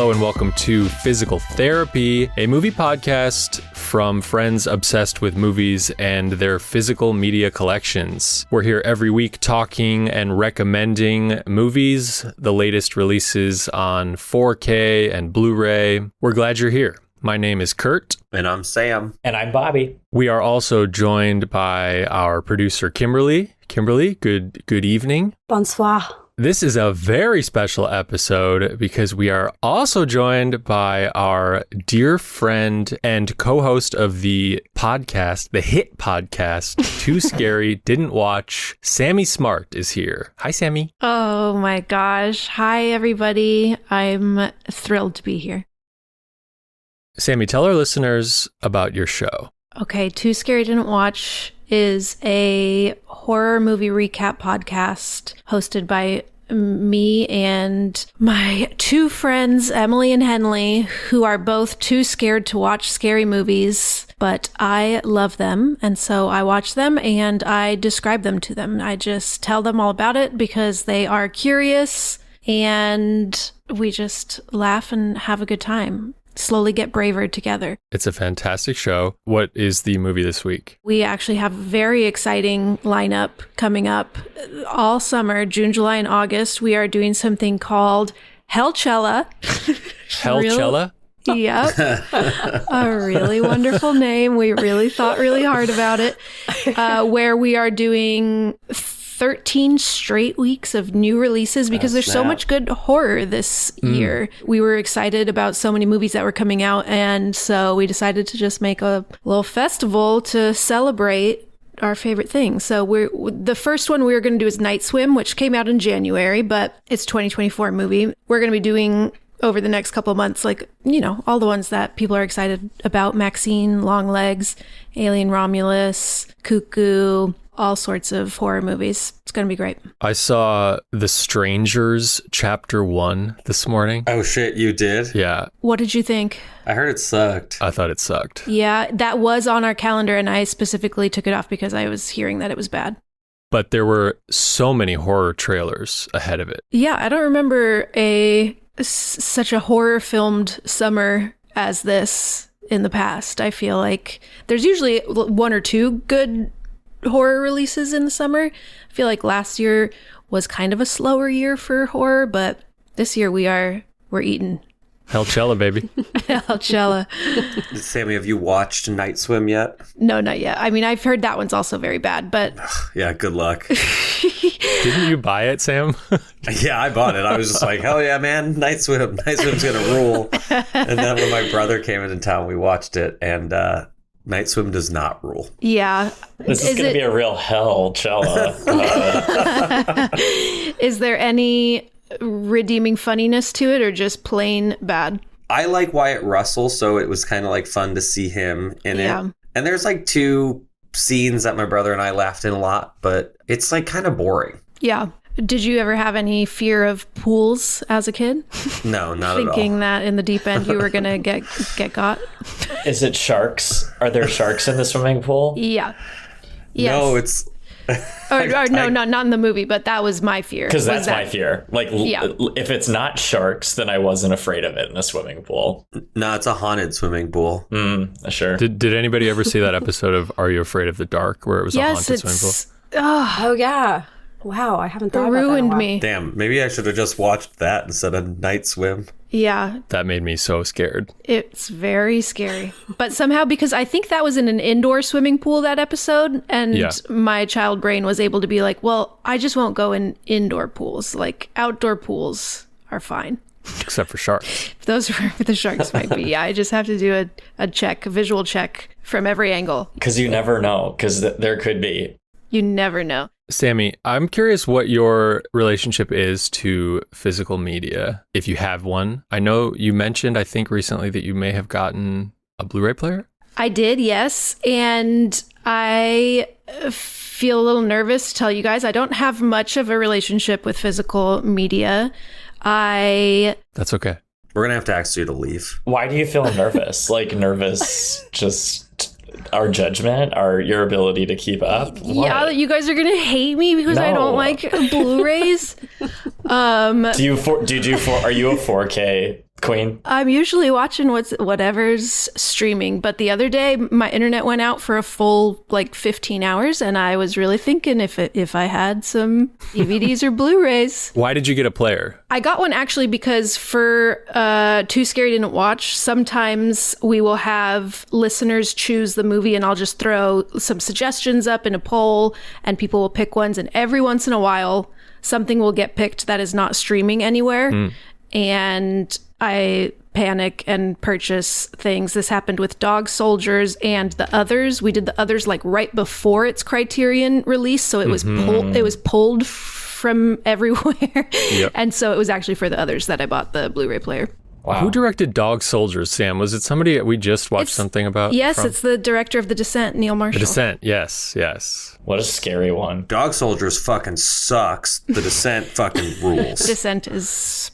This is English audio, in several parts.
Hello and welcome to Physical Therapy, a movie podcast from friends obsessed with movies and their physical media collections. We're here every week talking and recommending movies, the latest releases on 4K and Blu-ray. We're glad you're here. My name is Kurt. And I'm Sam. And I'm Bobby. We are also joined by our producer, Kimberly. Kimberly, good evening. Bonsoir. This is a very special episode because we are also joined by our dear friend and co-host of the podcast, the hit podcast, Too Scary Didn't Watch. Sammy Smart is here. Hi, Sammy. Oh my gosh. Hi, everybody. I'm thrilled to be here. Sammy, tell our listeners about your show. Okay, Too Scary Didn't Watch is a horror movie recap podcast hosted by me and my two friends, Emily and Henley, who are both too scared to watch scary movies, but I love them. And so I watch them and I describe them to them. I just tell them all about it because they are curious and we just laugh and have a good time. Slowly get braver together. It's a fantastic show. What is the movie this week? We actually have a very exciting lineup coming up all summer, June, July, and August. We are doing something called Hellcella. Hellcella? Yep. A really wonderful name. We really thought really hard about it. Where we are doing 13 straight weeks of new releases because there's so much good horror this year. We were excited about so many movies that were coming out, and so we decided to just make a little festival to celebrate our favorite things. So the first one we were going to do is Night Swim, which came out in January, but it's a 2024 movie. We're going to be doing over the next couple of months, like, you know, all the ones that people are excited about: Maxine, Longlegs, Alien Romulus, Cuckoo, all sorts of horror movies. It's going to be great. I saw The Strangers Chapter 1 this morning. Oh shit, you did? Yeah. What did you think? I heard it sucked. I thought it sucked. Yeah, that was on our calendar and I specifically took it off because I was hearing that it was bad. But there were so many horror trailers ahead of it. Yeah, I don't remember such a horror filmed summer as this in the past. I feel like there's usually one or two good horror releases in the summer. I feel like last year was kind of a slower year for horror, but this year we're eating. Hellcella, baby. Hellcella. Sammy, have you watched Night Swim yet? No, not yet. I mean, I've heard that one's also very bad, but Yeah, good luck. Didn't you buy it, Sam? Yeah, I bought it. I was just like, hell yeah, man, Night Swim. Night Swim's gonna rule. And then when my brother came into town, we watched it, and Night Swim does not rule. yeah. This is going to be a real Hellcella. Is there any redeeming funniness to it or just plain bad? I like Wyatt Russell, so it was kind of like fun to see him in it. And there's like two scenes that my brother and I laughed in a lot, but it's like kind of boring. Yeah. Did you ever have any fear of pools as a kid? No, not at all. Thinking that in the deep end you were going to get got? Is it sharks? Are there sharks in the swimming pool? Yeah. Yes. No, it's... No, not in the movie, but that was my fear. Because that's my fear. Like, if it's not sharks, then I wasn't afraid of it in a swimming pool. No, it's a haunted swimming pool. Sure. Did anybody ever see that episode of Are You Afraid of the Dark where it was a haunted swimming pool? Oh, yeah. Wow, I haven't thought about that in a ruined while. me. Damn, maybe I should have just watched that instead of Night Swim. Yeah. That made me so scared. It's very scary. But somehow, because I think that was in an indoor swimming pool, that episode, and my child brain was able to be like, well, I just won't go in indoor pools. Like, outdoor pools are fine. Except for sharks. Those are where the sharks might be. Yeah, I just have to do a visual check from every angle. Because you never know, because there could be. You never know. Sammy, I'm curious what your relationship is to physical media, if you have one. I know you mentioned, I think recently, that you may have gotten a Blu-ray player. I did, yes. And I feel a little nervous to tell you guys, I don't have much of a relationship with physical media. That's okay. We're going to have to ask you to leave. Why do you feel nervous? Like, nervous just our judgment, your ability to keep up? Yeah, you guys are gonna hate me because I don't like Blu-rays. Are you a 4K Queen? I'm usually watching whatever's streaming, but the other day my internet went out for a full 15 hours, and I was really thinking if I had some DVDs or Blu-rays. Why did you get a player? I got one actually because for Too Scary Didn't Watch, sometimes we will have listeners choose the movie, and I'll just throw some suggestions up in a poll, and people will pick ones, and every once in a while something will get picked that is not streaming anywhere. And I panic and purchase things. This happened with Dog Soldiers and The Others. We did The Others right before its Criterion release, so it was pulled from everywhere. Yep. And so it was actually for The Others that I bought the Blu-ray player. Wow. Who directed Dog Soldiers, Sam? Was it somebody that we just watched something about? Yes, it's the director of The Descent, Neil Marshall. The Descent, yes. What a scary one. Dog Soldiers fucking sucks. The Descent fucking rules. The Descent is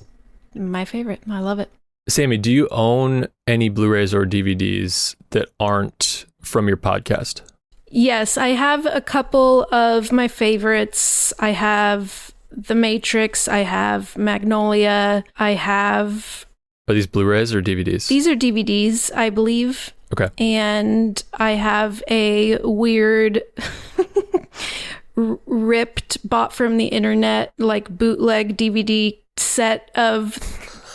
my favorite. I love it. Sammy, do you own any Blu-rays or DVDs that aren't from your podcast? Yes, I have a couple of my favorites. I have The Matrix. I have Magnolia. I have... Are these Blu-rays or DVDs? These are DVDs, I believe. Okay. And I have a weird ripped, bought from the internet, bootleg DVD set of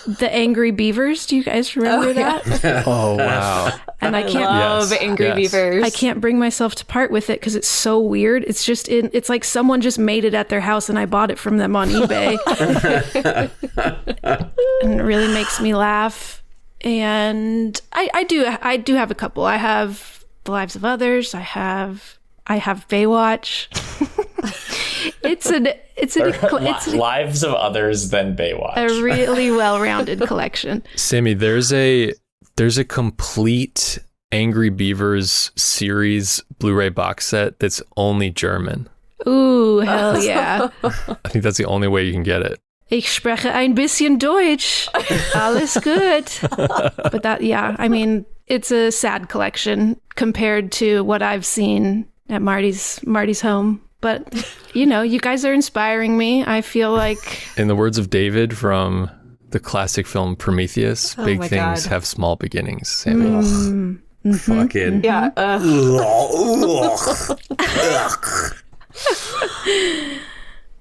The Angry Beavers. Do you guys remember that? Oh, wow. And I can't love Angry Beavers. I can't bring myself to part with it because it's so weird. It's just it's like someone just made it at their house and I bought it from them on eBay. And it really makes me laugh. And I do have a couple. I have The Lives of Others. I have Baywatch. It's Lives of Others than Baywatch. a really well-rounded collection. Sammy, there's a complete Angry Beavers series Blu-ray box set that's only German. Ooh, hell yeah. I think that's the only way you can get it. Ich spreche ein bisschen Deutsch. Alles gut. But it's a sad collection compared to what I've seen at Marty's home. But, you guys are inspiring me. I feel like... In the words of David from the classic film Prometheus, big my things God. have small beginnings, Sammy. Fucking. Yeah.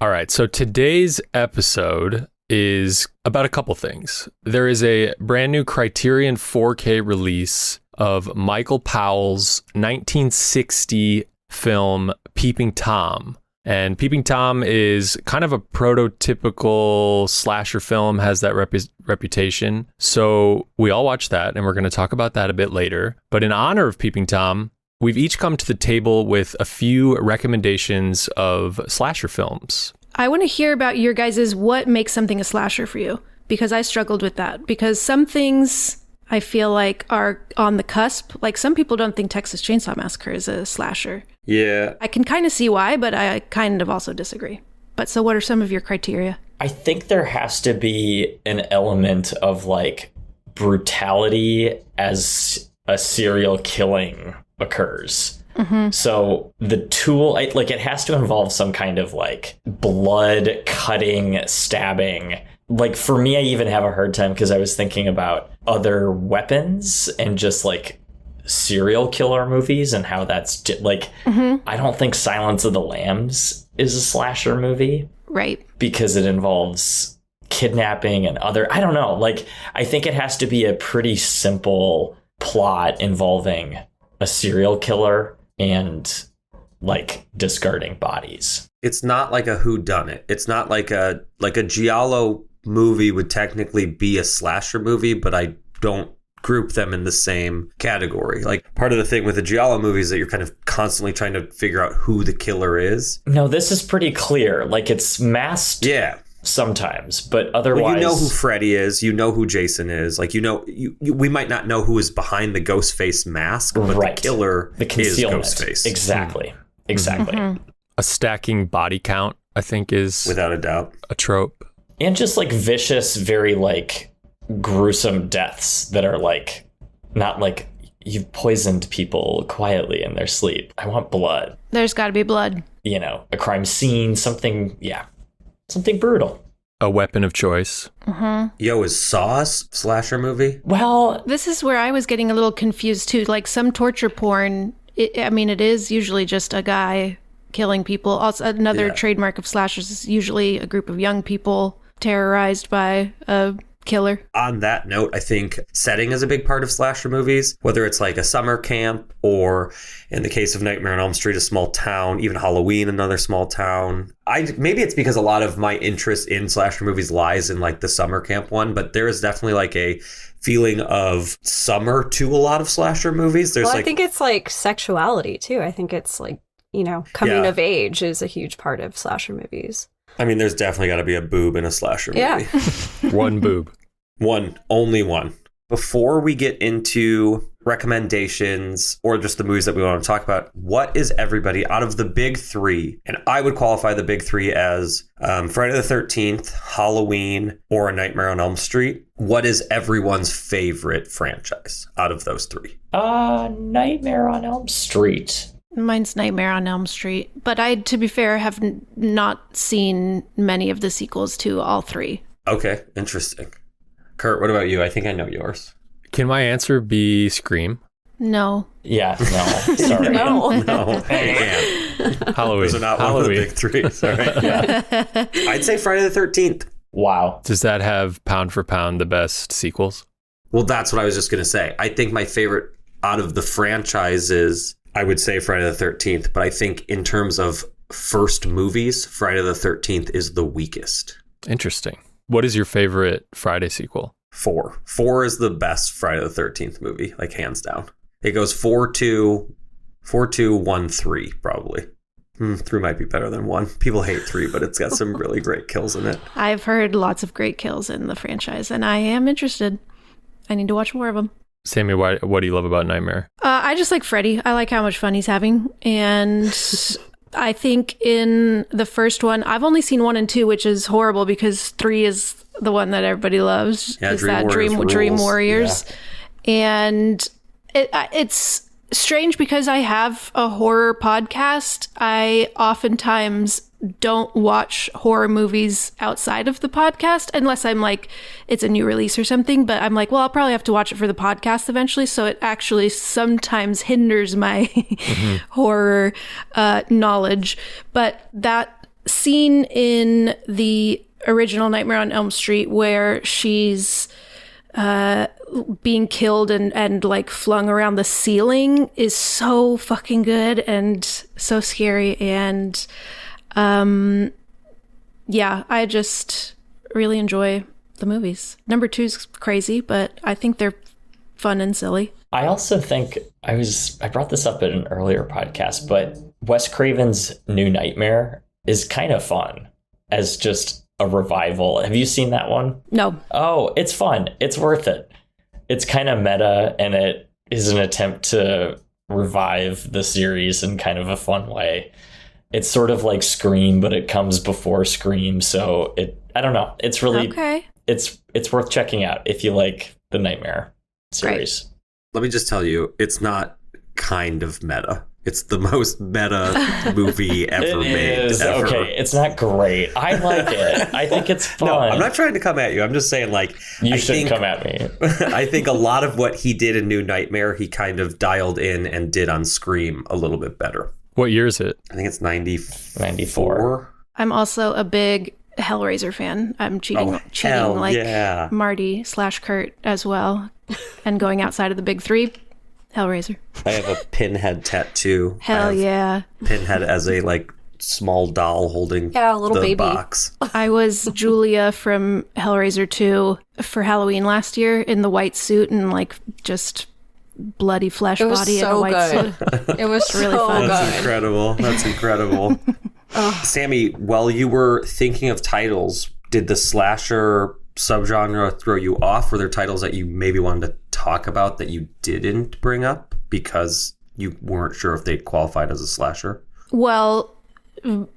All right, so today's episode is about a couple things. There is a brand new Criterion 4K release of Michael Powell's 1960 film Peeping Tom. And Peeping Tom is kind of a prototypical slasher film, has that reputation. So we all watched that, and we're going to talk about that a bit later. But in honor of Peeping Tom, we've each come to the table with a few recommendations of slasher films. I want to hear about your guys' what makes something a slasher for you, because I struggled with that. Because some things I feel like are on the cusp. Like some people don't think Texas Chainsaw Massacre is a slasher. Yeah. I can kind of see why, but I kind of also disagree. But so what are some of your criteria? I think there has to be an element of brutality as a serial killing occurs. Mm-hmm. So the tool, it has to involve some kind of blood cutting, stabbing. For me, I even have a hard time because I was thinking about other weapons and just serial killer movies and how that's I don't think Silence of the Lambs is a slasher movie. Right. Because it involves kidnapping and I don't know. I think it has to be a pretty simple plot involving a serial killer and discarding bodies. It's not like a whodunit. It's not like a giallo movie would technically be a slasher movie, but I don't group them in the same category. Part of the thing with the giallo movies that you're kind of constantly trying to figure out who the killer is. No, this is pretty clear. It's masked. Yeah. Sometimes, but otherwise... Well, you know who Freddy is. You know who Jason is. We might not know who is behind the ghost face mask, but right. The killer the concealment. is Ghostface. Exactly. Exactly. Mm-hmm. A stacking body count, I think, is Without a doubt a trope. And just vicious, very gruesome deaths that are not you've poisoned people quietly in their sleep. I want blood. There's got to be blood. A crime scene, something brutal. a weapon of choice. Yo, is Saw a slasher movie? Well, This is where I was getting a little confused too. Like some torture porn, it is usually just a guy killing people. Also, another trademark of slashers is usually a group of young people terrorized by a killer. On that note, I think setting is a big part of slasher movies, whether it's like a summer camp or, in the case of Nightmare on Elm Street, a small town, even Halloween, another small town. Maybe it's because a lot of my interest in slasher movies lies in like the summer camp one, but there is definitely like a feeling of summer to a lot of slasher movies. There's I think it's like sexuality too. I think it's like, coming of age is a huge part of slasher movies. I mean, there's definitely got to be a boob in a slasher movie. Yeah. One boob. One, only one. Before we get into recommendations or just the movies that we want to talk about, what is everybody out of the big three? And I would qualify the big three as Friday the 13th, Halloween, or A Nightmare on Elm Street. What is everyone's favorite franchise out of those three? Nightmare on Elm Street. Mine's Nightmare on Elm Street. But to be fair, have not seen many of the sequels to all three. Okay, interesting. Kurt, what about you? I think I know yours. Can my answer be Scream? No. Yeah, no, sorry. No. No, you can't. Halloween. Those are not one of the big three. Sorry. Yeah. I'd say Friday the 13th. Wow. Does that have pound for pound the best sequels? Well, that's what I was just going to say. I think my favorite out of the franchises, I would say Friday the 13th. But I think in terms of first movies, Friday the 13th is the weakest. Interesting. What is your favorite Friday sequel? 4. 4 is the best Friday the 13th movie, like hands down. It goes 4-2, 1-3, probably. 3 might be better than 1. People hate 3, but it's got some really great kills in it. I've heard lots of great kills in the franchise, and I am interested. I need to watch more of them. Sammy, what do you love about Nightmare? I just like Freddy. I like how much fun he's having. And I think in the first one, I've only seen 1 and 2, which is horrible because 3 is the one that everybody loves. Yeah, Dream Warriors. Yeah. And it's strange because I have a horror podcast. I oftentimes don't watch horror movies outside of the podcast unless I'm like, it's a new release or something. But I'm like, well, I'll probably have to watch it for the podcast eventually. So it actually sometimes hinders my horror knowledge. But that scene in the original Nightmare on Elm Street where she's being killed and like flung around the ceiling is so fucking good and so scary. And I just really enjoy the movies. Number 2's crazy, but I think they're fun and silly. I also think I brought this up in an earlier podcast, but Wes Craven's New Nightmare is kind of fun as just a revival. Have you seen that one? No. Oh, it's fun. It's worth it. It's kind of meta, and it is an attempt to revive the series in kind of a fun way. It's sort of like Scream, but it comes before Scream, so I don't know. It's really okay. It's worth checking out if you like the Nightmare series. Right. Let me just tell you, it's not kind of meta. It's the most meta movie ever made. Is. Ever. Okay, it's not great. I like it. I think it's fun. No, I'm not trying to come at you. I'm just saying, like, You shouldn't come at me. I think a lot of what he did in New Nightmare, he kind of dialed in and did on Scream a little bit better. What year is it? I think it's 94. I'm also a big Hellraiser fan. I'm cheating like yeah. Marty/Kurt as well. And going outside of the big three, Hellraiser. I have a Pinhead tattoo. Hell yeah. Pinhead as a like small doll holding a little the baby box. I was Julia from Hellraiser 2 for Halloween last year in the white suit and like just bloody flesh body in a white suit. It was really so fun. good. That's incredible. That's incredible. Sammy, while you were thinking of titles, did the slasher subgenre throw you off? Were there titles that you maybe wanted to talk about that you didn't bring up because you weren't sure if they'd qualified as a slasher? Well,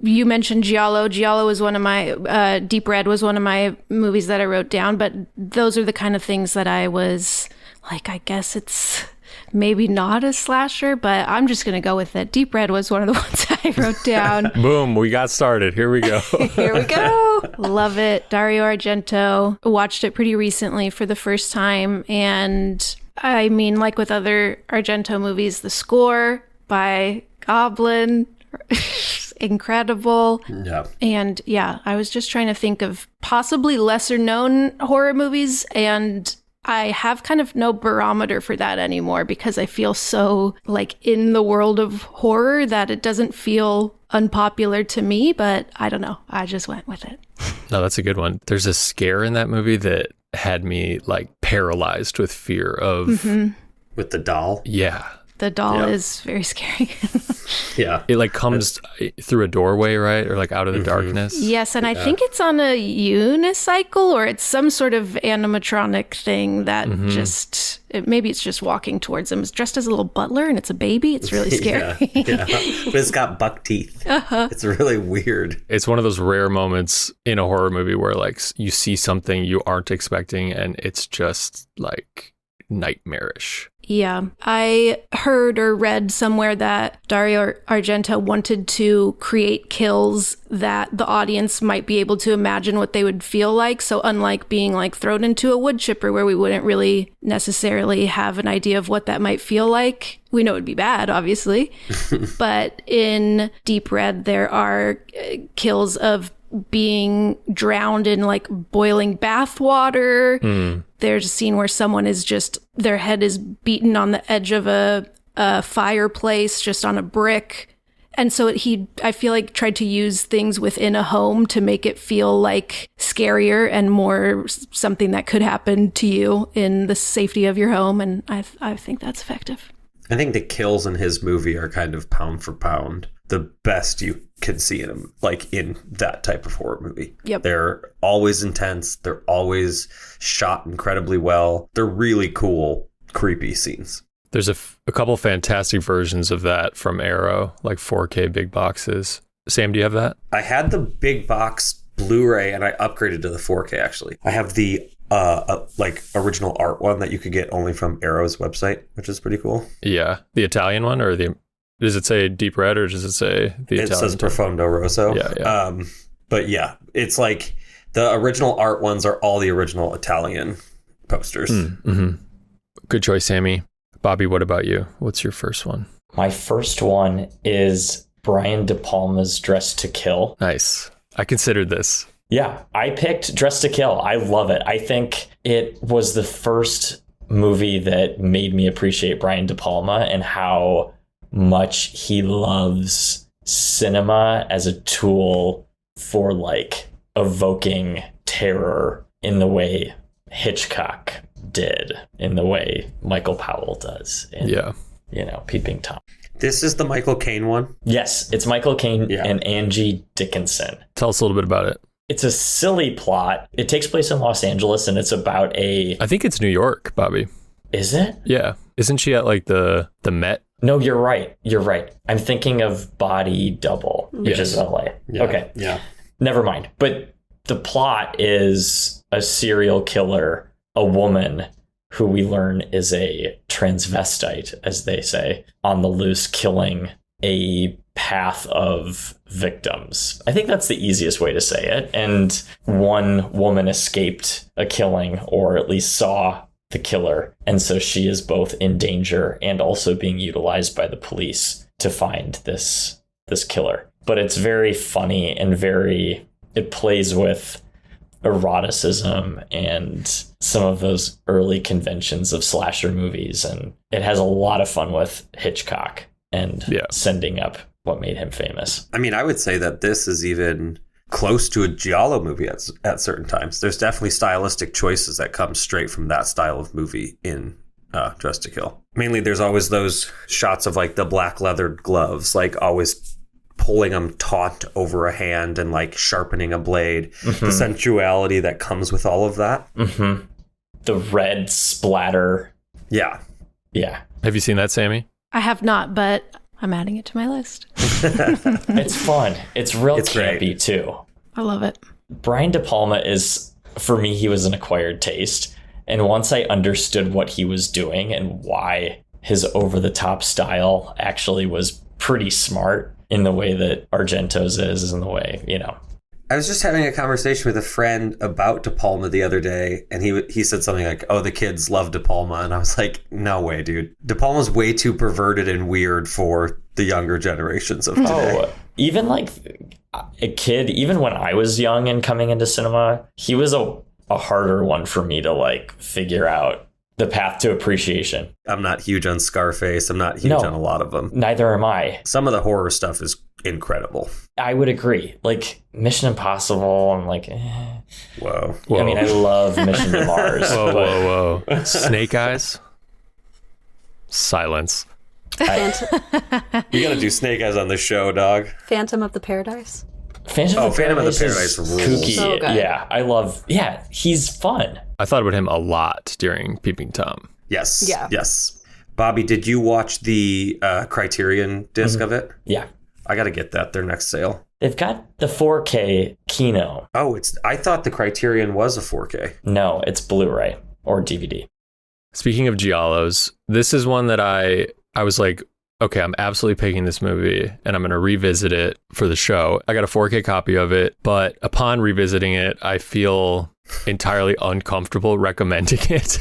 you mentioned Giallo. Giallo was one of my, Deep Red was one of my movies that I wrote down, but those are the kind of things that I was like, I guess it's maybe not a slasher, but I'm just going to go with it. Deep Red was one of the ones I wrote down. Boom, we got started. Here we go. Here we go. Love it. Dario Argento. Watched it pretty recently for the first time. And I mean, like with other Argento movies, the score by Goblin, incredible. Yeah. And yeah, I was just trying to think of possibly lesser known horror movies, and I have kind of no barometer for that anymore because I feel so like in the world of horror that it doesn't feel unpopular to me, but I don't know. I just went with it. No, that's a good one. There's a scare in that movie that had me like paralyzed with fear of... With the doll? Yeah. The doll is very scary. Yeah. It like comes through a doorway, right? Or like out of the darkness. Yes, and I think it's on a unicycle or it's some sort of animatronic thing that maybe it's just walking towards him. It's dressed as a little butler and it's a baby. It's really scary. Yeah. But it's got buck teeth. It's really weird. It's one of those rare moments in a horror movie where like you see something you aren't expecting and it's just like nightmarish. Yeah, I heard or read somewhere that Dario Argento wanted to create kills that the audience might be able to imagine what they would feel like. So unlike being like thrown into a wood chipper where we wouldn't really necessarily have an idea of what that might feel like. We know it'd be bad, obviously. But in Deep Red, there are kills of being drowned in like boiling bath water. There's a scene where someone is just, their head is beaten on the edge of a fireplace, just on a brick. And so I feel like tried to use things within a home to make it feel like scarier and more something that could happen to you in the safety of your home. And I think that's effective. I think the kills in his movie are kind of pound for pound the best you can see in him, like in that type of horror movie. Yep. They're always intense. They're always shot incredibly well. They're really cool, creepy scenes. There's a couple fantastic versions of that from Arrow, like 4K big boxes. Sam, do you have that? I had the big box Blu-ray and I upgraded to the 4K actually. I have the like original art one that you could get only from Arrow's website, which is pretty cool. Yeah. The Italian one or does it say Deep Red or does it say the Italian? It says Profondo Rosso. Yeah. But yeah, it's like the original art ones are all the original Italian posters. Good choice, Sammy. Bobby, what about you? What's your first one? My first one is Brian De Palma's Dress to Kill. Nice. I considered this. Yeah, I picked Dress to Kill. I love it. I think it was the first movie that made me appreciate Brian De Palma and how much he loves cinema as a tool for like evoking terror in the way Hitchcock did, in the way Michael Powell does in, Peeping Tom. This is the Michael Caine one? Yes, it's Michael Caine and Angie Dickinson. Tell us a little bit about it. It's a silly plot. It takes place in Los Angeles and it's about I think it's New York, Bobby. Is it? Yeah. Isn't she at like the Met? No, you're right. I'm thinking of Body Double, which is LA. Yeah. Okay. Yeah. Never mind. But the plot is a serial killer, a woman who we learn is a transvestite, as they say, on the loose, killing a path of victims. I think that's the easiest way to say it. And one woman escaped a killing, or at least saw the killer. And so she is both in danger and also being utilized by the police to find this killer. But it's very funny and it plays with eroticism and some of those early conventions of slasher movies. And it has a lot of fun with Hitchcock and sending up what made him famous. I mean, I would say that this is even close to a giallo movie at certain times. There's definitely stylistic choices that come straight from that style of movie in Dress to Kill. Mainly, there's always those shots of like the black leathered gloves, like always pulling them taut over a hand and like sharpening a blade. The sensuality that comes with all of that. The red splatter. Yeah. Have you seen that, Sammy? I have not, but I'm adding it to my list. It's fun. It's campy great. Too. I love it. Brian De Palma is, for me, he was an acquired taste. And once I understood what he was doing and why his over-the-top style actually was pretty smart in the way that Argento's is in the way, I was just having a conversation with a friend about De Palma the other day, and he said something like, "Oh, the kids love De Palma," and I was like, "No way, dude. De Palma's way too perverted and weird for the younger generations of today." Oh, even like a kid, even when I was young and coming into cinema, he was a harder one for me to like figure out the path to appreciation. I'm not huge on Scarface. I'm not huge on a lot of them. Neither am I. Some of the horror stuff is incredible. I would agree. Like Mission Impossible, I'm like, Whoa. I mean, I love Mission to Mars. Whoa. Snake Eyes? Silence. You gotta do Snake Eyes on the show, dog. Phantom of the Paradise. Phantom of the Paradise is rules. kooky. So good. Yeah, he's fun. I thought about him a lot during Peeping Tom. Yes. Yeah. Yes. Bobby, did you watch the Criterion disc of it? Yeah. I gotta get that. Their next sale. They've got the 4K Kino. Oh, I thought the Criterion was a 4K. No, it's Blu-ray or DVD. Speaking of giallos, this is one that I was like, okay, I'm absolutely picking this movie and I'm going to revisit it for the show. I got a 4K copy of it, but upon revisiting it, I feel entirely uncomfortable recommending it,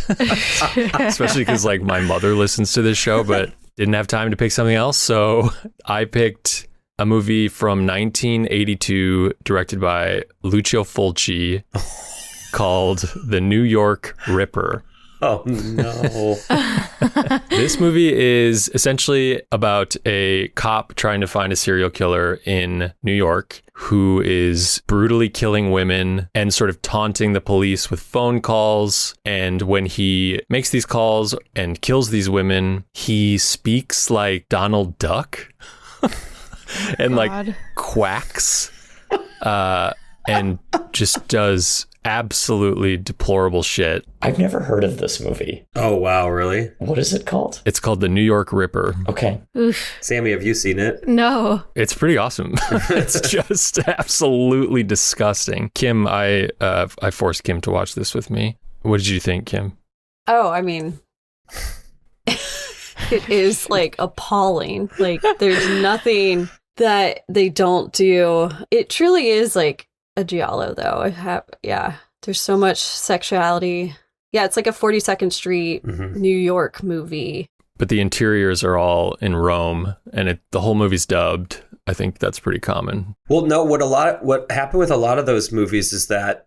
especially because like my mother listens to this show, but didn't have time to pick something else. So I picked a movie from 1982 directed by Lucio Fulci called The New York Ripper. Oh, no. This movie is essentially about a cop trying to find a serial killer in New York who is brutally killing women and sort of taunting the police with phone calls. And when he makes these calls and kills these women, he speaks like Donald Duck and like quacks and just does absolutely deplorable shit. I've never heard of this movie. Oh, wow, really? What is it called? It's called The New York Ripper. Okay. Oof. Sammy, have you seen it? No. It's pretty awesome. It's just absolutely disgusting. Kim, I forced Kim to watch this with me. What did you think, Kim? Oh, I mean, it is like appalling. Like there's nothing that they don't do. It truly is like a giallo, though. There's so much sexuality. Yeah, it's like a 42nd Street, New York movie. But the interiors are all in Rome, and the whole movie's dubbed. I think that's pretty common. Well, no, what happened with a lot of those movies is that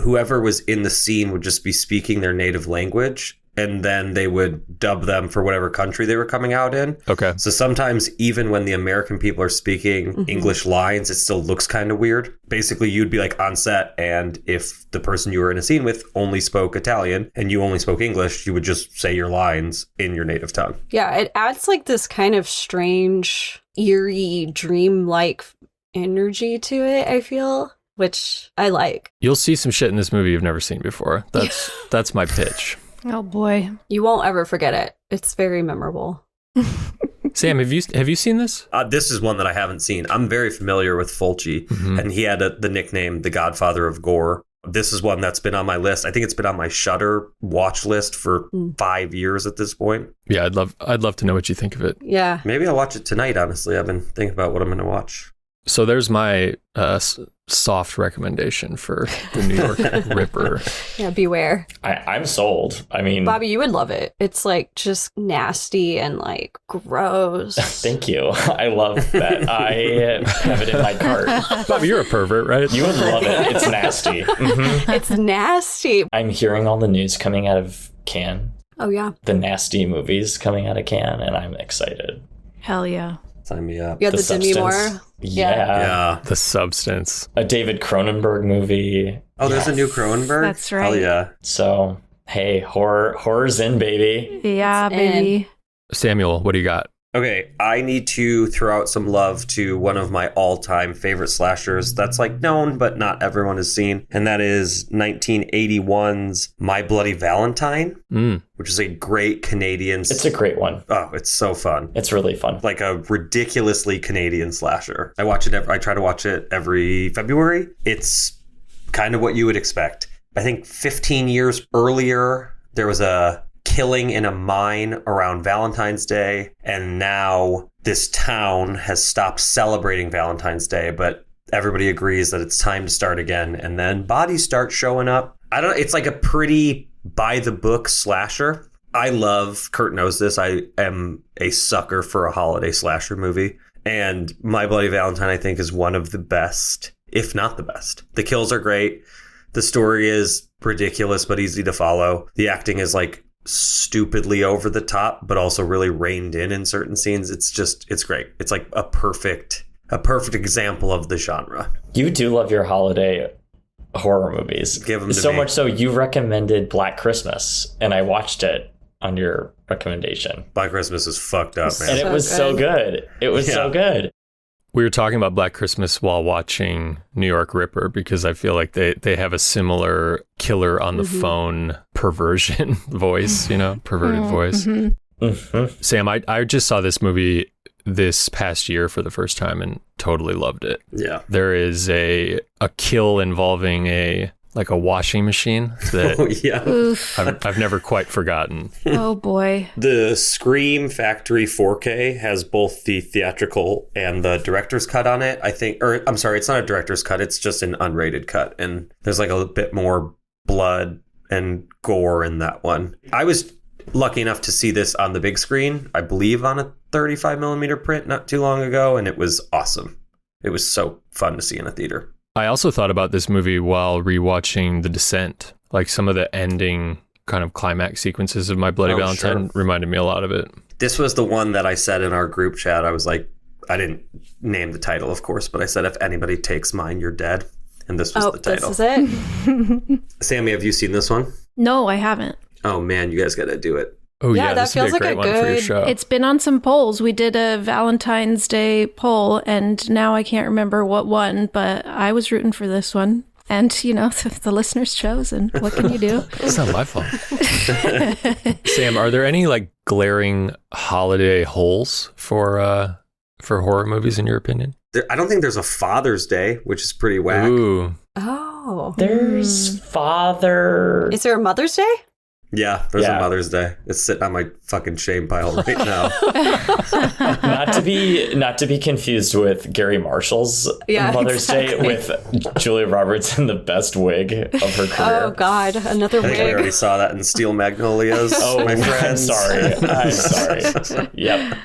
whoever was in the scene would just be speaking their native language, and then they would dub them for whatever country they were coming out in. Okay. So sometimes even when the American people are speaking English lines, it still looks kind of weird. Basically, you'd be like on set, and if the person you were in a scene with only spoke Italian and you only spoke English, you would just say your lines in your native tongue. Yeah, it adds like this kind of strange, eerie, dreamlike energy to it, I feel, which I like. You'll see some shit in this movie you've never seen before. That's my pitch. Oh boy. You won't ever forget it. It's very memorable. Sam, have you seen this? This is one that I haven't seen. I'm very familiar with Fulci, and he had the nickname The Godfather of Gore. This is one that's been on my list. I think it's been on my Shudder watch list for 5 years at this point. Yeah, I'd love to know what you think of it. Yeah. Maybe I'll watch it tonight, honestly. I've been thinking about what I'm going to watch. So there's my soft recommendation for The New York Ripper. Yeah, beware. I'm sold. I mean, Bobby, you would love it. It's like just nasty and like gross. Thank you. I love that. I have it in my cart. Bobby, you're a pervert, right? You would love it. It's nasty. It's nasty. I'm hearing all the news coming out of Cannes. Oh, yeah. The nasty movies coming out of Cannes, and I'm excited. Hell yeah. Sign me up. You got the Demi Substance. Moore. Yeah. The Substance. A David Cronenberg movie. Oh, there's a new Cronenberg? That's right. Hell yeah. So, hey, horror's in, baby. Yeah, baby. Samuel, what do you got? Okay, I need to throw out some love to one of my all-time favorite slashers that's like known, but not everyone has seen. And that is 1981's My Bloody Valentine, which is a great Canadian... It's a great one. Oh, it's so fun. It's really fun. Like a ridiculously Canadian slasher. I try to watch it every February. It's kind of what you would expect. I think 15 years earlier, there was a killing in a mine around Valentine's Day, and now this town has stopped celebrating Valentine's Day, but everybody agrees that it's time to start again, and then bodies start showing up. It's like a pretty by the book slasher. I love, Kurt knows this, I am a sucker for a holiday slasher movie. And My Bloody Valentine, I think, is one of the best, if not the best. The kills are great. The story is ridiculous but easy to follow. The acting is like stupidly over the top, but also really reined in certain scenes. It's great. It's like a perfect example of the genre. You do love your holiday horror movies. Give them to so me. much so you recommended Black Christmas, and I watched it on your recommendation. Black Christmas is fucked up, man. And it was so good. It was so good. We were talking about Black Christmas while watching New York Ripper because I feel like they have a similar killer on the phone perversion voice, perverted voice. Sam, I just saw this movie this past year for the first time and totally loved it. Yeah. There is a kill involving a washing machine that I've never quite forgotten. Oh boy. The Scream Factory 4K has both the theatrical and the director's cut on it, I think. Or I'm sorry, it's not a director's cut, it's just an unrated cut. And there's like a bit more blood and gore in that one. I was lucky enough to see this on the big screen, I believe on a 35 millimeter print not too long ago, and it was awesome. It was so fun to see in a theater. I also thought about this movie while rewatching The Descent. Like some of the ending kind of climax sequences of My Bloody Valentine reminded me a lot of it. This was the one that I said in our group chat. I was like, I didn't name the title, of course, but I said, if anybody takes mine, you're dead. And this was the title. This is it? Sammy, have you seen this one? No, I haven't. Oh man, you guys got to do it. Oh Yeah, yeah, that this would be feels a like great a one for your good- show. It's been on some polls. We did a Valentine's Day poll, and now I can't remember what won, but I was rooting for this one. And, the listeners chose, and what can you do? It's not my fault. Sam, are there any glaring holiday holes for horror movies in your opinion? I don't think there's a Father's Day, which is pretty whack. Ooh. Oh. There's Father... Is there a Mother's Day? Yeah, there's a Mother's Day. It's sitting on my fucking shame pile right now. not to be confused with Gary Marshall's Mother's Day with Julia Roberts in the best wig of her career. Oh God, another I think we wig. already saw that in Steel Magnolias. My friends. I'm sorry. Yep.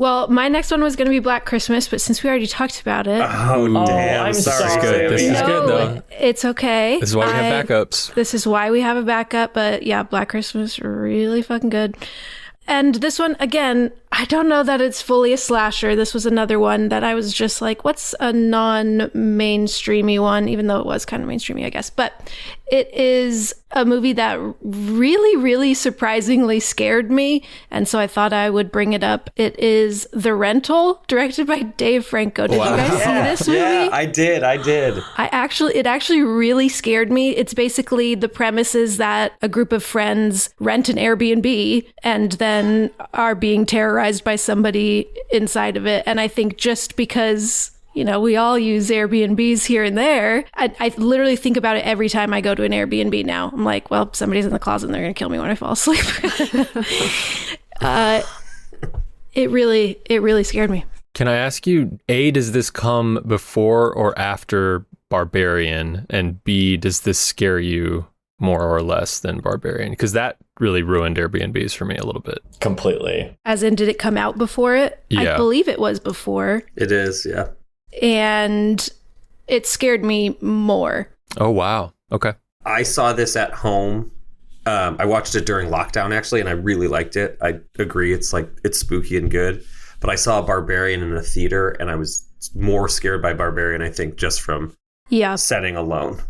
Well, my next one was going to be Black Christmas, but since we already talked about it... Oh, damn. I'm sorry. sorry. This is Sammy. good, though. It's okay. This is why we have backups. This is why we have a backup, but yeah, Black Christmas, really fucking good. And this one, again, I don't know that it's fully a slasher. This was another one that I was just like, what's a non-mainstreamy one? Even though it was kind of mainstreamy, I guess. But it is a movie that really, really surprisingly scared me. And so I thought I would bring it up. It is The Rental, directed by Dave Franco. Did you guys see this movie? Yeah, I did. It actually really scared me. It's basically the premise is that a group of friends rent an Airbnb and then are being terrorized by somebody inside of it. And I think just because, we all use Airbnbs here and there, I literally think about it every time I go to an Airbnb now. I'm like, well, somebody's in the closet and they're going to kill me when I fall asleep. It really scared me. Can I ask you, A, does this come before or after Barbarian? And B, does this scare you more or less than Barbarian? Because that really ruined Airbnbs for me a little bit. Completely. As in, did it come out before it? Yeah. I believe it was before. It is, yeah. And it scared me more. Oh, wow. Okay. I saw this at home. I watched it during lockdown, actually, and I really liked it. I agree. It's spooky and good. But I saw Barbarian in a theater, and I was more scared by Barbarian, I think, just from setting alone.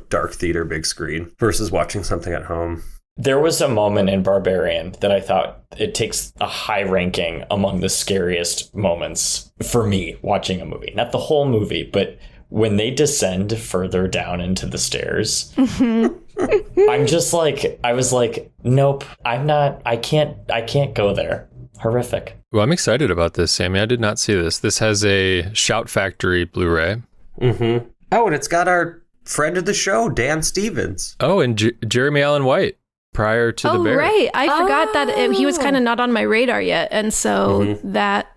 Dark theater, big screen, versus watching something at home. There was a moment in Barbarian that I thought it takes a high ranking among the scariest moments for me watching a movie. Not the whole movie, but when they descend further down into the stairs, I was like, nope, I can't go there. Horrific. Well, I'm excited about this, Sammy. I did not see this. This has a Shout Factory Blu-ray. Mm-hmm. Oh, and it's got our friend of the show, Dan Stevens. Oh, and Jeremy Allen White prior to The Bear. Oh, right. I forgot that he was kind of not on my radar yet. And so that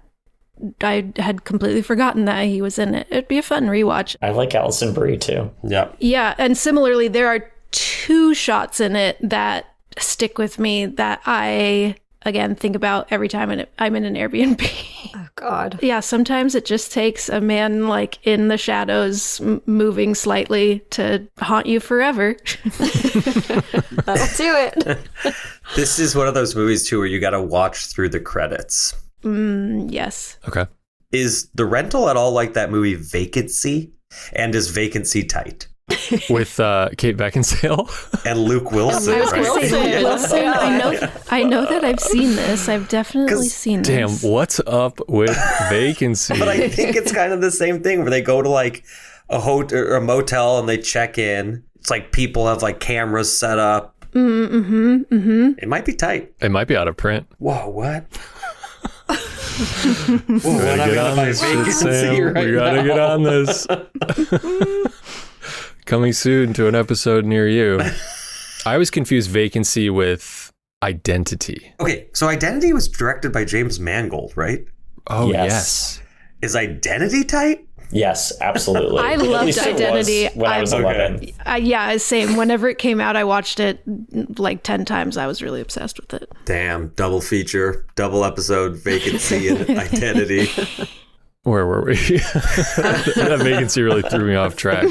I had completely forgotten that he was in it. It'd be a fun rewatch. I like Alison Brie too. Yeah. Yeah, and similarly, there are 2 shots in it that stick with me that I, again, think about every time I'm in an Airbnb. Oh, God. Yeah, sometimes it just takes a man like in the shadows moving slightly to haunt you forever. That'll do it. This is one of those movies, too, where you got to watch through the credits. Yes. Okay. Is The Rental at all like that movie Vacancy? And is Vacancy tight? With Kate Beckinsale. And Luke Wilson, I was right? going to say Luke Wilson. Yeah. I know that I've seen this. I've definitely seen Damn, this. what's up with Vacancy? But I think it's kind of the same thing where they go to like a hotel or a motel and they check in. It's like people have like cameras set up. It might be tight. It might be out of print. Whoa, what? We gotta get on this shit, Sam. We gotta get on this. Coming soon to an episode near you. I always confuse Vacancy with Identity. Okay, so Identity was directed by James Mangold, right? Oh, Yes. yes. Is Identity tight? Yes, absolutely. I At loved least it was Identity. when I was 11. Yeah, same. Whenever it came out, I watched it like 10 times. I was really obsessed with it. Damn, double feature, double episode, Vacancy and Identity. Where were we? That Vacancy really threw me off track.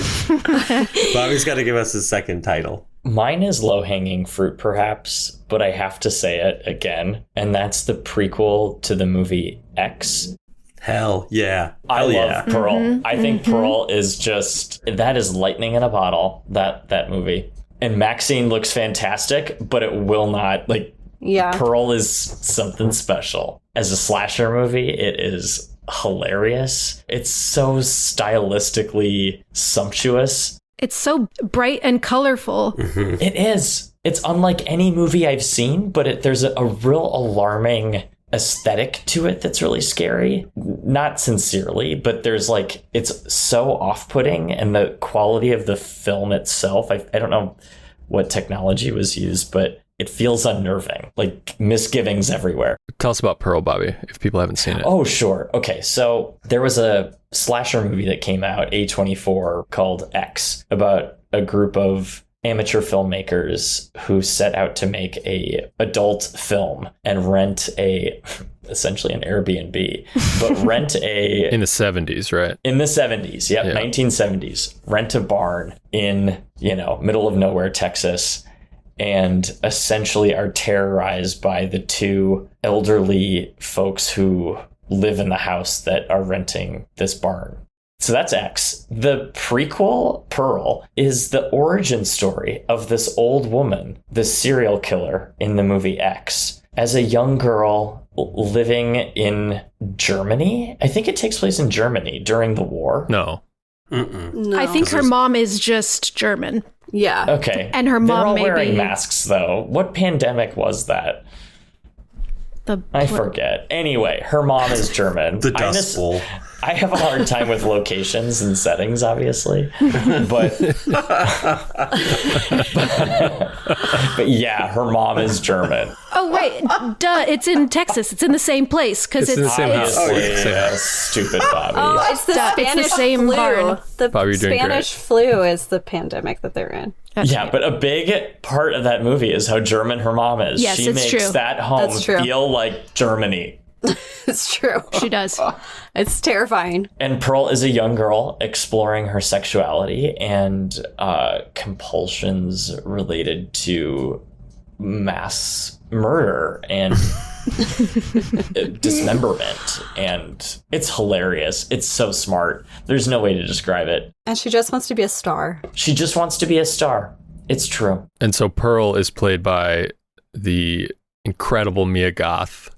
Bobby's got to give us his second title. Mine is low-hanging fruit, perhaps, but I have to say it again, and that's the prequel to the movie X. Hell yeah. I Hell love Pearl. I think Pearl is just, that is lightning in a bottle, that movie. And Maxine looks fantastic, but it will not, like, Yeah. Pearl is something special. As a slasher movie, it is hilarious. It's so stylistically sumptuous. It's so bright and colorful. It is. It's unlike any movie I've seen, but there's a real alarming aesthetic to it that's really scary. Not sincerely, but there's like, it's so off-putting, and the quality of the film itself, I don't know what technology was used, but it feels unnerving, like misgivings everywhere. Tell us about Pearl, Bobby, if people haven't seen it. Oh, sure. Okay, so there was a slasher movie that came out, A24, called X, about a group of amateur filmmakers who set out to make a adult film and rent essentially an Airbnb, but rent In the 70s, right? in the 70s, yep, Yeah. 1970s, rent a barn in, middle of nowhere, Texas, and essentially are terrorized by the 2 elderly folks who live in the house that are renting this barn. So that's X. The prequel, Pearl, is the origin story of this old woman, the serial killer in the movie X, as a young girl living in Germany. I think it takes place in Germany during the war. No. No. I think her mom is just German. Yeah. Okay. And her They're mom all may wearing be- masks, though. What pandemic was that? I forget. Anyway, her mom is German. The Dust Bowl. I have a hard time with locations and settings, obviously, but but yeah, her mom is German. Oh, wait. Duh. It's in Texas. It's in the same place because It's in the it's, same house. Obviously, yeah. Stupid Bobby. Oh, it's the Duh, it's the Spanish same flu. barn. The Bobby, you're doing Spanish flu is the pandemic that they're in. Yeah, but a big part of that movie is how German her mom is. Yes, she it's makes true. that home That's true. feel like Germany. It's true. She does. It's terrifying. And Pearl is a young girl exploring her sexuality and compulsions related to mass murder and dismemberment. And it's hilarious. It's so smart. There's no way to describe it. And she just wants to be a star. She just wants to be a star. It's true. And so Pearl is played by the incredible Mia Goth,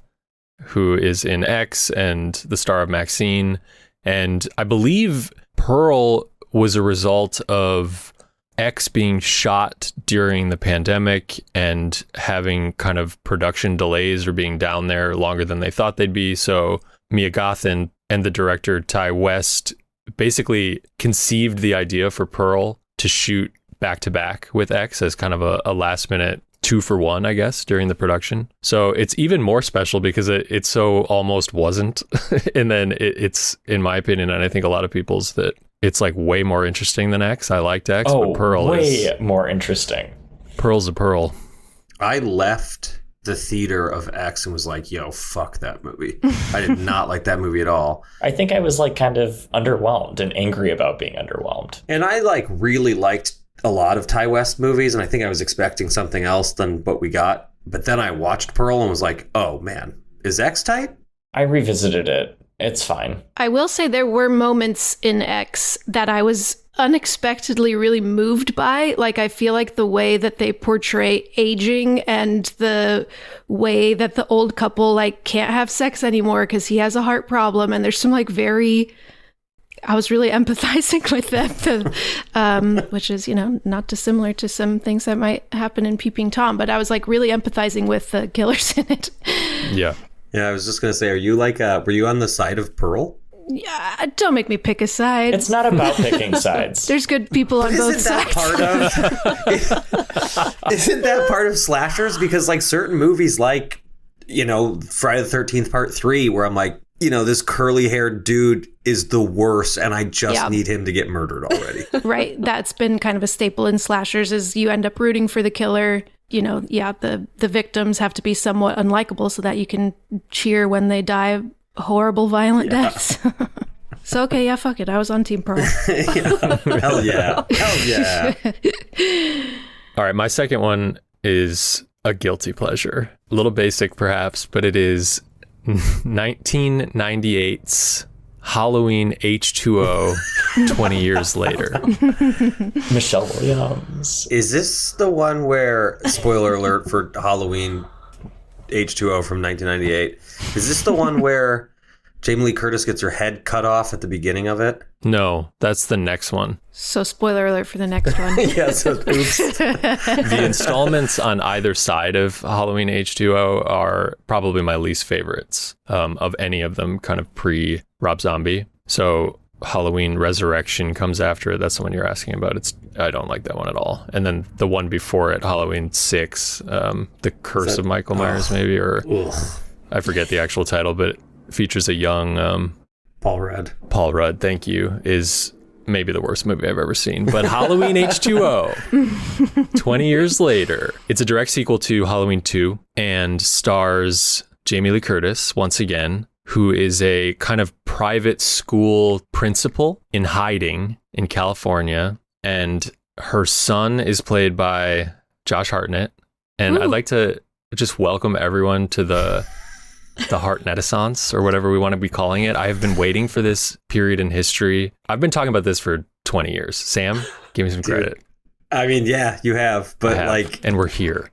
who is in X and the star of Maxine. And I believe Pearl was a result of X being shot during the pandemic and having kind of production delays or being down there longer than they thought they'd be. So Mia Goth and the director Ty West basically conceived the idea for Pearl to shoot back to back with X as kind of a last minute 2-for-1, I guess, during the production. So it's even more special because it so almost wasn't. And then it's, in my opinion, and I think a lot of people's, that it's like way more interesting than X. I liked X, but Pearl is way more interesting. Pearl's a pearl. I left the theater of X and was like, yo, fuck that movie. I did not like that movie at all. I think I was like kind of underwhelmed and angry about being underwhelmed. And I like really liked a lot of Ty West movies, and I think I was expecting something else than what we got. But then I watched Pearl and was like, oh man, is X tight? I revisited it. It's fine. I will say there were moments in X that I was unexpectedly really moved by. Like, I feel like the way that they portray aging and the way that the old couple like can't have sex anymore because he has a heart problem, and there's some like I was really empathizing with them, which is, not dissimilar to some things that might happen in Peeping Tom, but I was like really empathizing with the killers in it. Yeah. Yeah, I was just going to say, are you like, were you on the side of Pearl? Yeah, don't make me pick a side. It's not about picking sides. There's good people on both sides. Isn't that part of slashers? Because like certain movies like, Friday the 13th Part 3, where I'm like, this curly haired dude is the worst and I just need him to get murdered already. Right. That's been kind of a staple in slashers, is you end up rooting for the killer. The victims have to be somewhat unlikable so that you can cheer when they die horrible, violent deaths. So, okay, yeah, fuck it. I was on Team Pearl. Hell yeah. Hell yeah. All right, my second one is a guilty pleasure. A little basic, perhaps, but it is 1998's Halloween H2O 20 years later. Michelle Williams. Is this the one where, spoiler alert for Halloween H2O from 1998, is this the one where Jamie Lee Curtis gets her head cut off at the beginning of it? No, that's the next one. So spoiler alert for the next one. Yeah, so oops. The installments on either side of Halloween H2O are probably my least favorites of any of them, kind of pre-Rob Zombie. So Halloween Resurrection comes after it. That's the one you're asking about. I don't like that one at all. And then the one before it, Halloween 6, The Curse of Michael Myers, maybe, or I forget the actual title, but it features a young Paul Rudd. Paul Rudd, thank you, is maybe the worst movie I've ever seen. But Halloween H2O, 20 years later. It's a direct sequel to Halloween 2 and stars Jamie Lee Curtis once again, who is a kind of private school principal in hiding in California. And her son is played by Josh Hartnett. And I'd like to just welcome everyone to the Hartnettissance, or whatever we want to be calling it. I have been waiting for this period in history. I've been talking about this for 20 years. Sam, give me some credit. I mean, yeah, you have, but and we're here.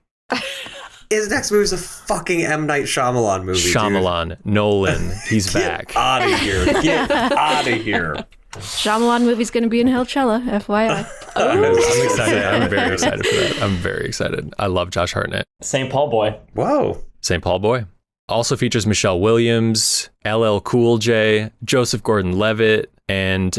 His next movie is a fucking M. Night Shyamalan movie. Shyamalan, Nolan, he's back. Get out of here. Get out of here. Shyamalan movie's going to be in Hellcella, FYI. I'm excited. I'm very excited for that. I'm very excited. I love Josh Hartnett. St. Paul boy. Whoa. St. Paul boy. Also features Michelle Williams, LL Cool J, Joseph Gordon-Levitt, and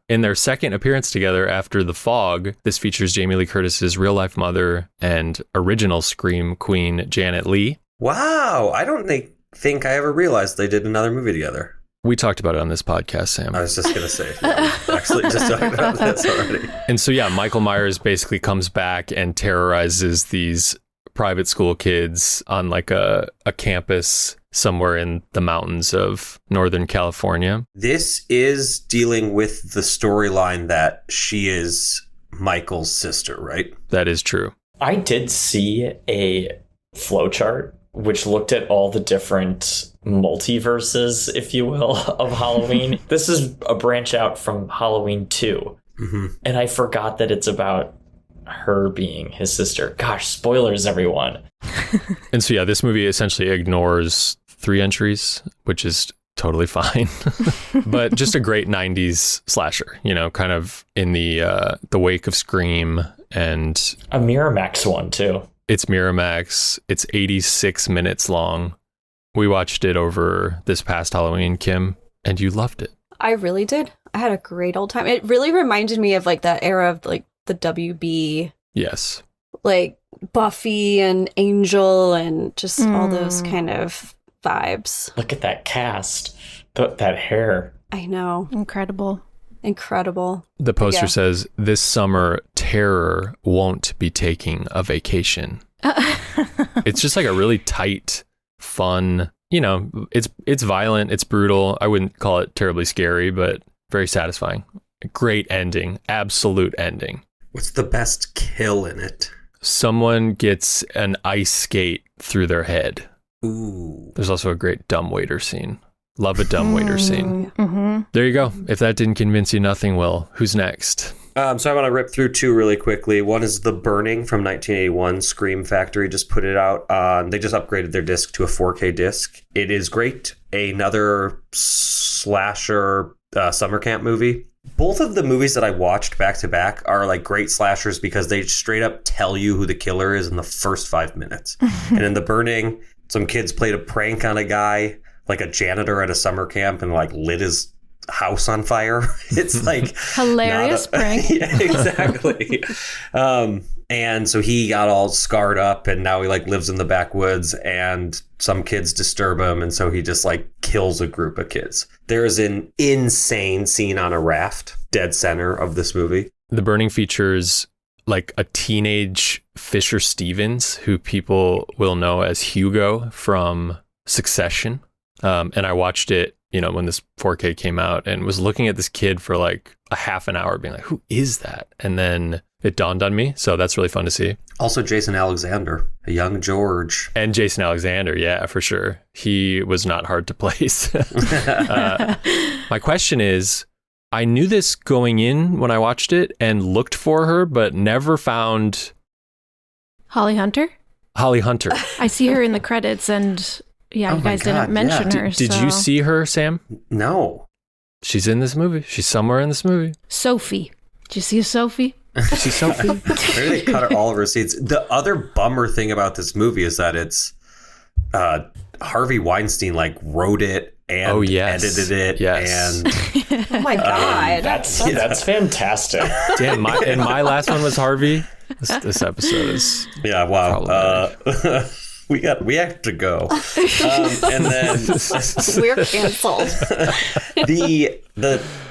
in their second appearance together after The Fog, this features Jamie Lee Curtis's real-life mother and original Scream queen Janet Leigh. Wow, I don't think I ever realized they did another movie together. We talked about it on this podcast, Sam. I was just going to say, actually just talked about this already. And so, yeah, Michael Myers basically comes back and terrorizes these private school kids on like a campus somewhere in the mountains of Northern California. This is dealing with the storyline that she is Michael's sister, right? That is true. I did see a flowchart which looked at all the different multiverses, if you will, of Halloween. This is a branch out from Halloween 2. Mm-hmm. And I forgot that it's about her being his sister. Gosh, spoilers, everyone. And so, yeah, this movie essentially ignores 3 entries, which is totally fine. But just a great 90s slasher, kind of in the wake of Scream. And a Miramax one, too. It's Miramax. It's 86 minutes long. We watched it over this past Halloween, Kim, and you loved it. I really did. I had a great old time. It really reminded me of like that era of like the WB. Yes. Like Buffy and Angel and just all those kind of vibes. Look at that cast. That hair. I know. Incredible. The poster says, "This summer, terror won't be taking a vacation." It's just like a really tight, fun, it's violent, it's brutal. I wouldn't call it terribly scary, but very satisfying. Great ending. Absolute ending. What's the best kill in it? Someone gets an ice skate through their head. Ooh. There's also a great dumbwaiter scene. Love a dumbwaiter scene. Mm-hmm. There you go. If that didn't convince you, nothing will. Who's next? So I want to rip through two really quickly. One is The Burning from 1981. Scream Factory just put it out. They just upgraded their disc to a 4K disc. It is great. Another slasher summer camp movie. Both of the movies that I watched back to back are like great slashers because they straight up tell you who the killer is in the first 5 minutes. And in The Burning, some kids played a prank on a guy, like a janitor at a summer camp, and like lit his house on fire. It's like Hilarious prank. Yeah, exactly. And so he got all scarred up, and now he like lives in the backwoods, and some kids disturb him, and so he just like kills a group of kids. There's an insane scene on a raft, dead center of this movie. The Burning features like a teenage Fisher Stevens, who people will know as Hugo from Succession. And I watched it, when this 4K came out, and was looking at this kid for like a half an hour being like, who is that? And then it dawned on me. So that's really fun to see. Also Jason Alexander, a young George. And Jason Alexander. Yeah, for sure. He was not hard to place. My question is, I knew this going in when I watched it and looked for her, but never found Holly Hunter? Holly Hunter. I see her in the credits, and yeah, Oh you my guys God, didn't mention yeah. her. Did you see her, Sam? No. She's in this movie. She's somewhere in this movie. Sophie? Did you see Sophie? She's Sophie. Maybe they cut all of her scenes. The other bummer thing about this movie is that it's Harvey Weinstein like wrote it and edited it. Yes. And Oh my God. That's fantastic. Damn, my last one was Harvey. This episode is yeah, wow. We have to go. And then We're canceled. the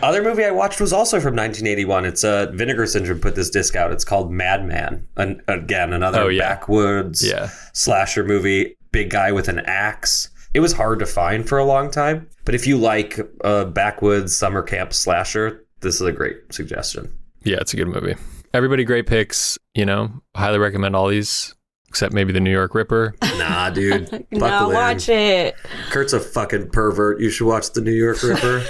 other movie I watched was also from 1981. It's Vinegar Syndrome put this disc out. It's called Madman. And again, another backwoods slasher movie. Big guy with an axe. It was hard to find for a long time. But if you like a backwoods summer camp slasher, this is a great suggestion. Yeah, it's a good movie. Everybody, great picks. Highly recommend all these. Except maybe the New York Ripper. Nah, dude. No, watch it. Kurt's a fucking pervert. You should watch the New York Ripper.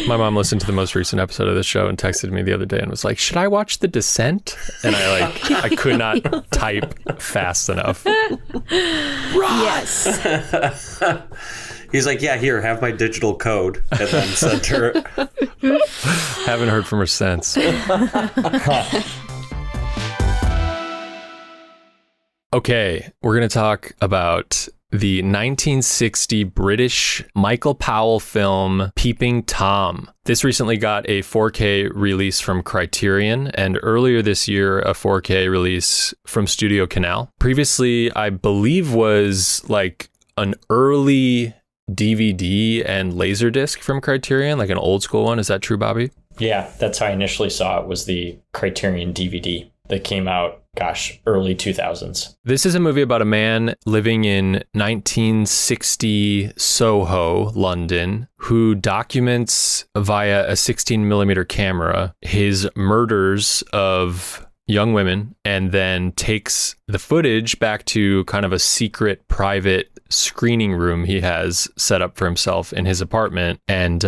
My mom listened to the most recent episode of the show and texted me the other day and was like, should I watch The Descent? And I could not type fast enough. Yes. He's like, yeah, here, have my digital code. And then sent her. Haven't heard from her since. Okay, we're going to talk about the 1960 British Michael Powell film, Peeping Tom. This recently got a 4K release from Criterion, and earlier this year, a 4K release from Studio Canal. Previously, I believe was like an early DVD and Laserdisc from Criterion, like an old school one. Is that true, Bobby? Yeah, that's how I initially saw it, was the Criterion DVD that came out, early 2000s. This is a movie about a man living in 1960 Soho, London, who documents via a 16mm camera his murders of young women and then takes the footage back to kind of a secret private screening room he has set up for himself in his apartment and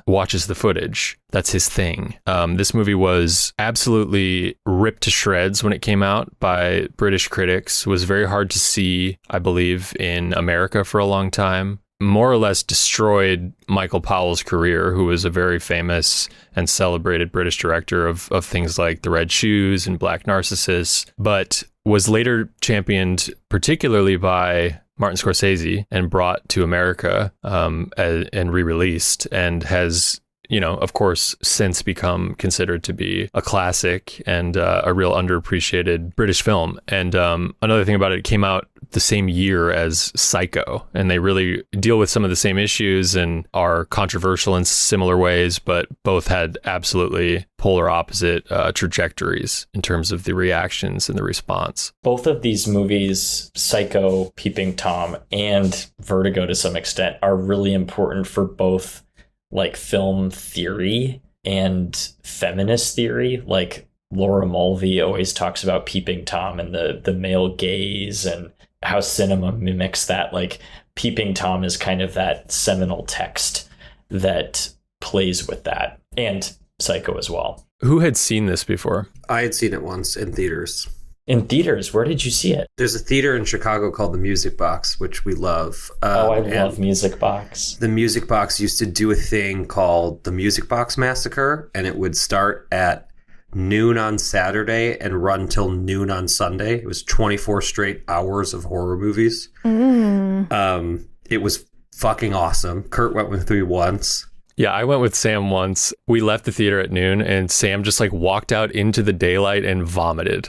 watches the footage. That's his thing. This movie was absolutely ripped to shreds when it came out by British critics. It was very hard to see, I believe, in America for a long time. More or less destroyed Michael Powell's career, who was a very famous and celebrated British director of things like The Red Shoes and Black Narcissus, but was later championed particularly by Martin Scorsese and brought to America and re-released, and has of course, since become considered to be a classic and a real underappreciated British film. And another thing about it came out the same year as Psycho, and they really deal with some of the same issues and are controversial in similar ways, but both had absolutely polar opposite trajectories in terms of the reactions and the response. Both of these movies, Psycho, Peeping Tom, and Vertigo to some extent, are really important for both like film theory and feminist theory. Like Laura Mulvey always talks about Peeping Tom and the male gaze and how cinema mimics that. Like Peeping Tom is kind of that seminal text that plays with that, and Psycho as well. Who had seen this before? I had seen it once in theaters. In theaters? Where did you see it? There's a theater in Chicago called the Music Box, which we love. I love Music Box. The Music Box used to do a thing called the Music Box Massacre, and it would start at noon on Saturday and run till noon on Sunday. It was 24 straight hours of horror movies. It was fucking awesome. Kurt went with me once. Yeah, I went with Sam once. We left the theater at noon and Sam just like walked out into the daylight and vomited.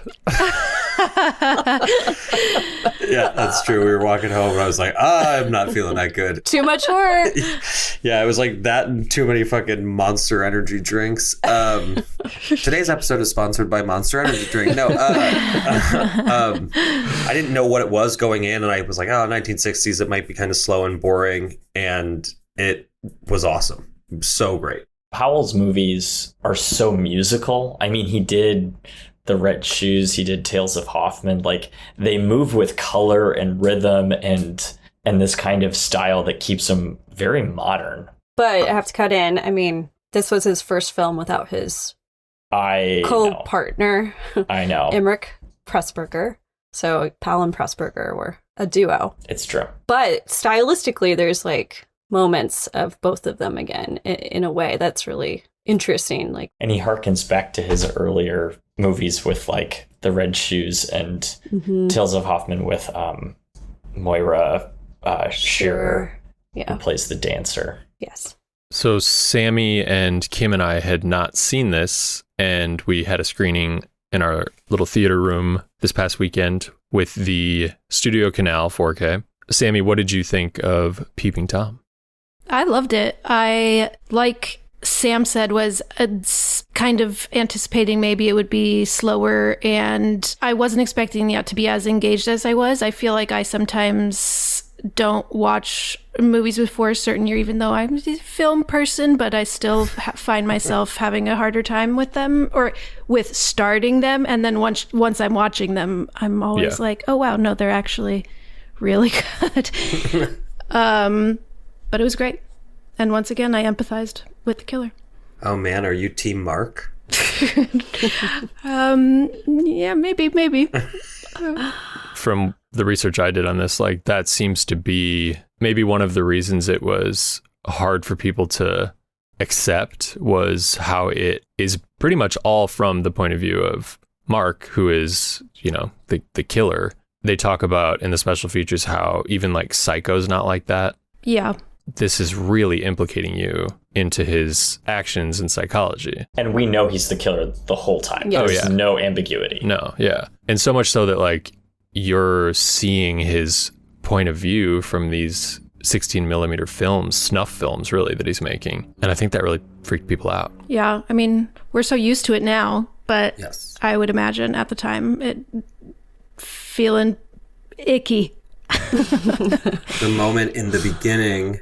Yeah, that's true. We were walking home and I was like, I'm not feeling that good. Too much horror. Yeah, it was like that and too many fucking Monster Energy drinks. Today's episode is sponsored by Monster Energy Drink. No, I didn't know what it was going in, and I was like, 1960s, it might be kind of slow and boring, and it was awesome. So great. Powell's movies are so musical. I mean, he did The Red Shoes, he did Tales of Hoffman. Like, they move with color and rhythm and this kind of style that keeps them very modern. But I have to cut in. I mean, this was his first film without his co-partner. I know. Emmerich Pressburger. So Powell and Pressburger were a duo. It's true. But stylistically, there's like moments of both of them again in a way that's really interesting. Like, and he harkens back to his earlier movies with like The Red Shoes and Tales of Hoffman with Moira Shearer, who plays the dancer. Yes. So Sammy and Kim and I had not seen this, and we had a screening in our little theater room this past weekend with the Studio Canal 4K. Sammy, what did you think of Peeping Tom? I loved it. I, like Sam said, was kind of anticipating maybe it would be slower, and I wasn't expecting it to be as engaged as I was. I feel like I sometimes don't watch movies before a certain year, even though I'm a film person, but I still find myself having a harder time with them or with starting them. And then once I'm watching them, I'm always like, oh, wow, no, they're actually really good. But it was great. And once again, I empathized with the killer. Oh, man, are you Team Mark? Yeah, maybe. From the research I did on this, like, that seems to be maybe one of the reasons it was hard for people to accept, was how it is pretty much all from the point of view of Mark, who is, the killer. They talk about in the special features how even like Psycho's not like that. Yeah. This is really implicating you into his actions and psychology. And we know he's the killer the whole time. Yes. There's no ambiguity. No, yeah. And so much so that like you're seeing his point of view from these 16 millimeter films, snuff films really, that he's making. And I think that really freaked people out. Yeah. I mean, we're so used to it now, but Yes. I would imagine at the time it feeling icky. The moment in the beginning,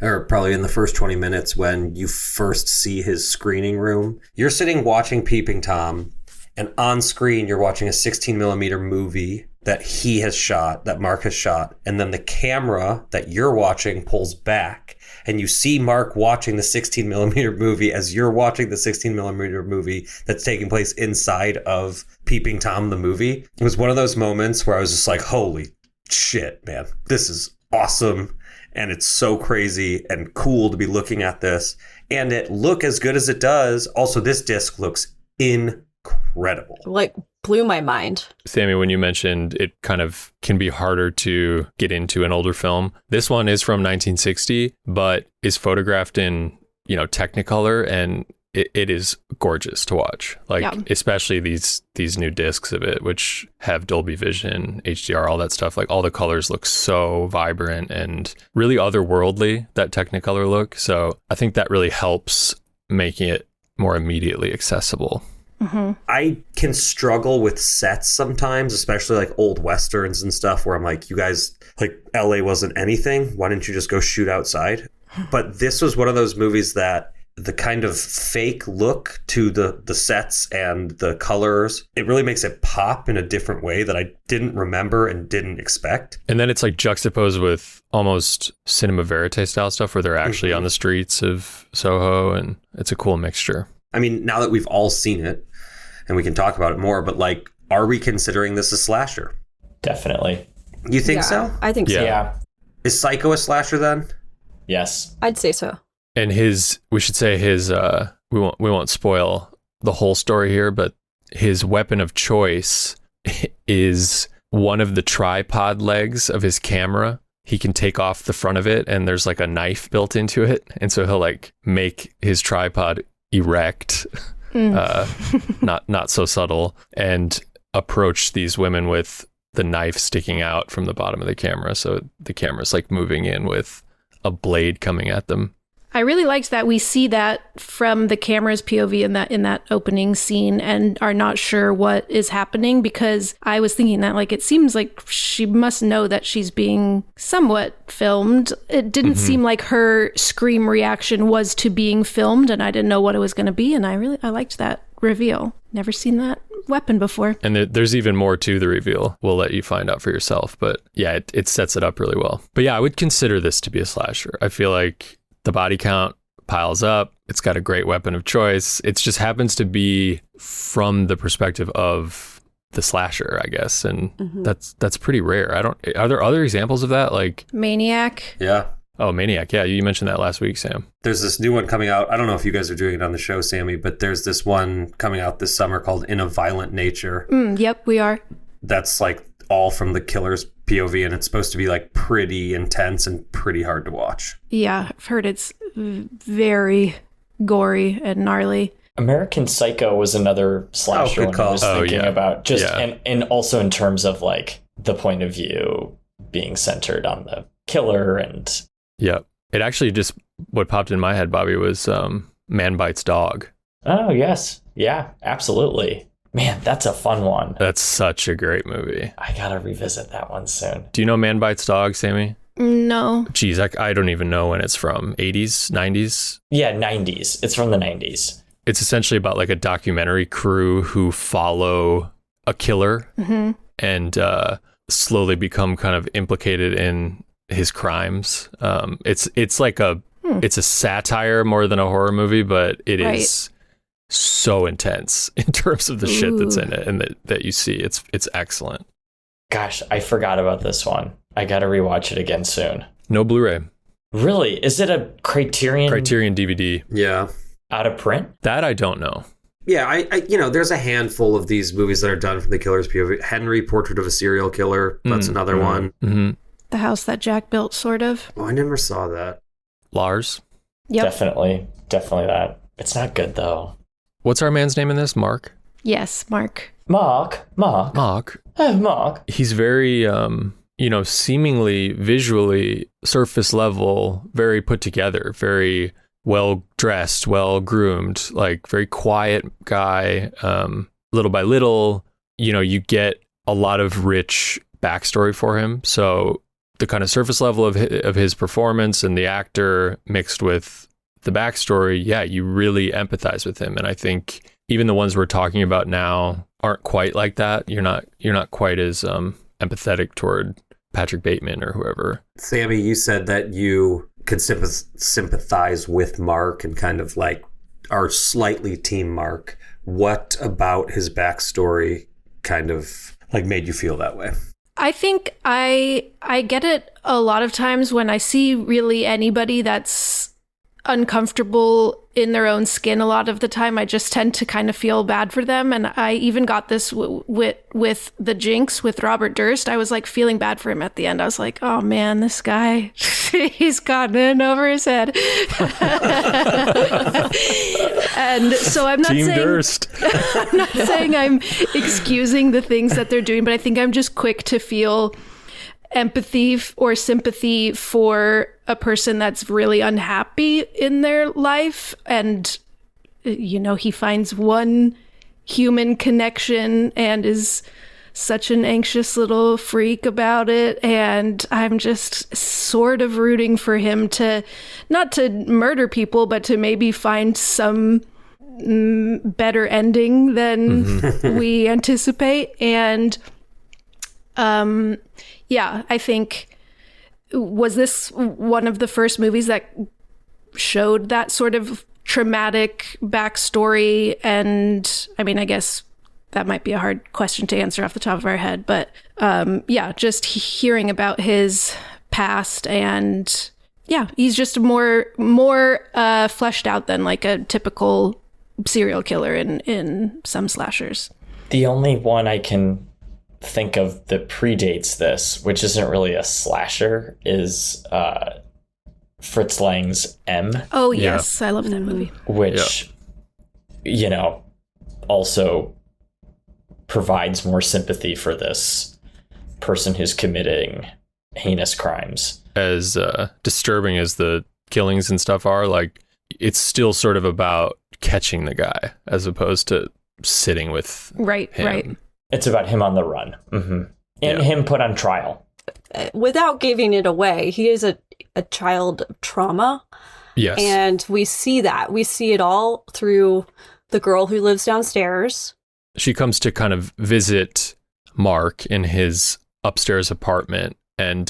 or probably in the first 20 minutes when you first see his screening room, you're sitting watching Peeping Tom, and on screen you're watching a 16 millimeter movie that he has shot, that Mark has shot, and then the camera that you're watching pulls back, and you see Mark watching the 16 millimeter movie as you're watching the 16 millimeter movie that's taking place inside of Peeping Tom the movie. It was one of those moments where I was just like, holy shit, man, this is awesome. And it's so crazy and cool to be looking at this. And it look as good as it does. Also, this disc looks incredible. Like, blew my mind. Sammy, when you mentioned it kind of can be harder to get into an older film, this one is from 1960, but is photographed in Technicolor, and it is gorgeous to watch. Like, Yeah. especially these new discs of it, which have Dolby Vision, HDR, all that stuff. Like, all the colors look so vibrant and really otherworldly, that Technicolor look. So I think that really helps making it more immediately accessible. I can struggle with sets sometimes, especially like old westerns and stuff, where I'm like, you guys, like, LA wasn't anything. Why didn't you just go shoot outside? But this was one of those movies that the kind of fake look to the sets and the colors, it really makes it pop in a different way that I didn't remember and didn't expect. And then it's like juxtaposed with almost cinema verite style stuff where they're actually on the streets of Soho, and it's a cool mixture. I mean, now that we've all seen it and we can talk about it more, but like, are we considering this a slasher? Definitely. You think so? I think so. Yeah. Is Psycho a slasher then? Yes. I'd say so. And we should say his, we won't spoil the whole story here, but his weapon of choice is one of the tripod legs of his camera. He can take off the front of it, and there's like a knife built into it. And so he'll like make his tripod erect, not so subtle, and approach these women with the knife sticking out from the bottom of the camera. So the camera's like moving in with a blade coming at them. I really liked that we see that from the camera's POV in that opening scene and are not sure what is happening, because I was thinking that, like, it seems like she must know that she's being somewhat filmed. It didn't seem like her scream reaction was to being filmed, and I didn't know what it was going to be, and I liked that reveal. Never seen that weapon before. And there's even more to the reveal. We'll let you find out for yourself, but yeah, it sets it up really well. But yeah, I would consider this to be a slasher. I feel like the body count piles up. It's got a great weapon of choice. It just happens to be from the perspective of the slasher, I guess. And that's pretty rare. Are there other examples of that? Like Maniac. Yeah. Oh, Maniac. Yeah, you mentioned that last week, Sam. There's this new one coming out. I don't know if you guys are doing it on the show, Sammy, but there's this one coming out this summer called In a Violent Nature. Yep, we are. That's like all from the killer's POV, and it's supposed to be like pretty intense and pretty hard to watch. Yeah, I've heard it's very gory and gnarly. American Psycho was another slasher good one call. I was thinking about. Just Yeah. and also in terms of like the point of view being centered on the killer. And Yeah. It actually just, what popped in my head, Bobby, was Man Bites Dog. oh yes, yeah, absolutely. Man, that's a fun one. That's such a great movie. I gotta revisit that one soon. Do you know Man Bites Dog, Sammy? No. Geez, I don't even know when it's from. 80s, 90s? Yeah, 90s. It's from the 90s. It's essentially about like a documentary crew who follow a killer and slowly become kind of implicated in his crimes. It's like it's a satire more than a horror movie, but it is so intense in terms of the shit that's in it and that you see. It's excellent. Gosh, I forgot about this one. I gotta rewatch it again soon. No Blu-ray. Really? Is it a Criterion DVD. Yeah. out of print? That I don't know. Yeah, I there's a handful of these movies that are done from the killer's POV. Henry, Portrait of a Serial Killer. That's another one. Mm-hmm. The house that Jack built, sort of. Oh, I never saw that. Lars. Yep. Definitely that. It's not good though. What's our man's name in this? Mark? Yes, Mark. Mark. Mark. Oh, Mark. He's very, seemingly visually surface level, very put together, very well dressed, well groomed, like very quiet guy. Little by little, you get a lot of rich backstory for him. So the kind of surface level of his performance and the actor mixed with the backstory, yeah, you really empathize with him. And I think even the ones we're talking about now aren't quite like that. You're not quite as empathetic toward Patrick Bateman or whoever. Sammy, you said that you could sympathize with Mark and kind of like are slightly team Mark. What about his backstory kind of like made you feel that way? I think I get it a lot of times when I see really anybody that's uncomfortable in their own skin a lot of the time. I just tend to kind of feel bad for them. And I even got this with the Jinx with Robert Durst. I was like feeling bad for him at the end. I was like, oh man, this guy, he's gotten in over his head. And so I'm not Team saying Durst. I'm not saying I'm excusing the things that they're doing, but I think I'm just quick to feel empathy or sympathy for a person that's really unhappy in their life. And, you know, he finds one human connection and is such an anxious little freak about it. And I'm just sort of rooting for him to not to murder people, but to maybe find some better ending than we anticipate. And, yeah, I think, was this one of the first movies that showed that sort of traumatic backstory? And I mean, I guess that might be a hard question to answer off the top of our head, but yeah, just hearing about his past, and yeah, he's just more fleshed out than like a typical serial killer in some slashers. The only one I can think of that predates this, which isn't really a slasher, is Fritz Lang's M. Oh yes, I love that movie. Which, you know, also provides more sympathy for this person who's committing heinous crimes. As disturbing as the killings and stuff are, like, it's still sort of about catching the guy as opposed to sitting with Right. It's about him on the run. And him put on trial. Without giving it away, he is a child of trauma. Yes. And we see that. We see it all through the girl who lives downstairs. She comes to kind of visit Mark in his upstairs apartment, and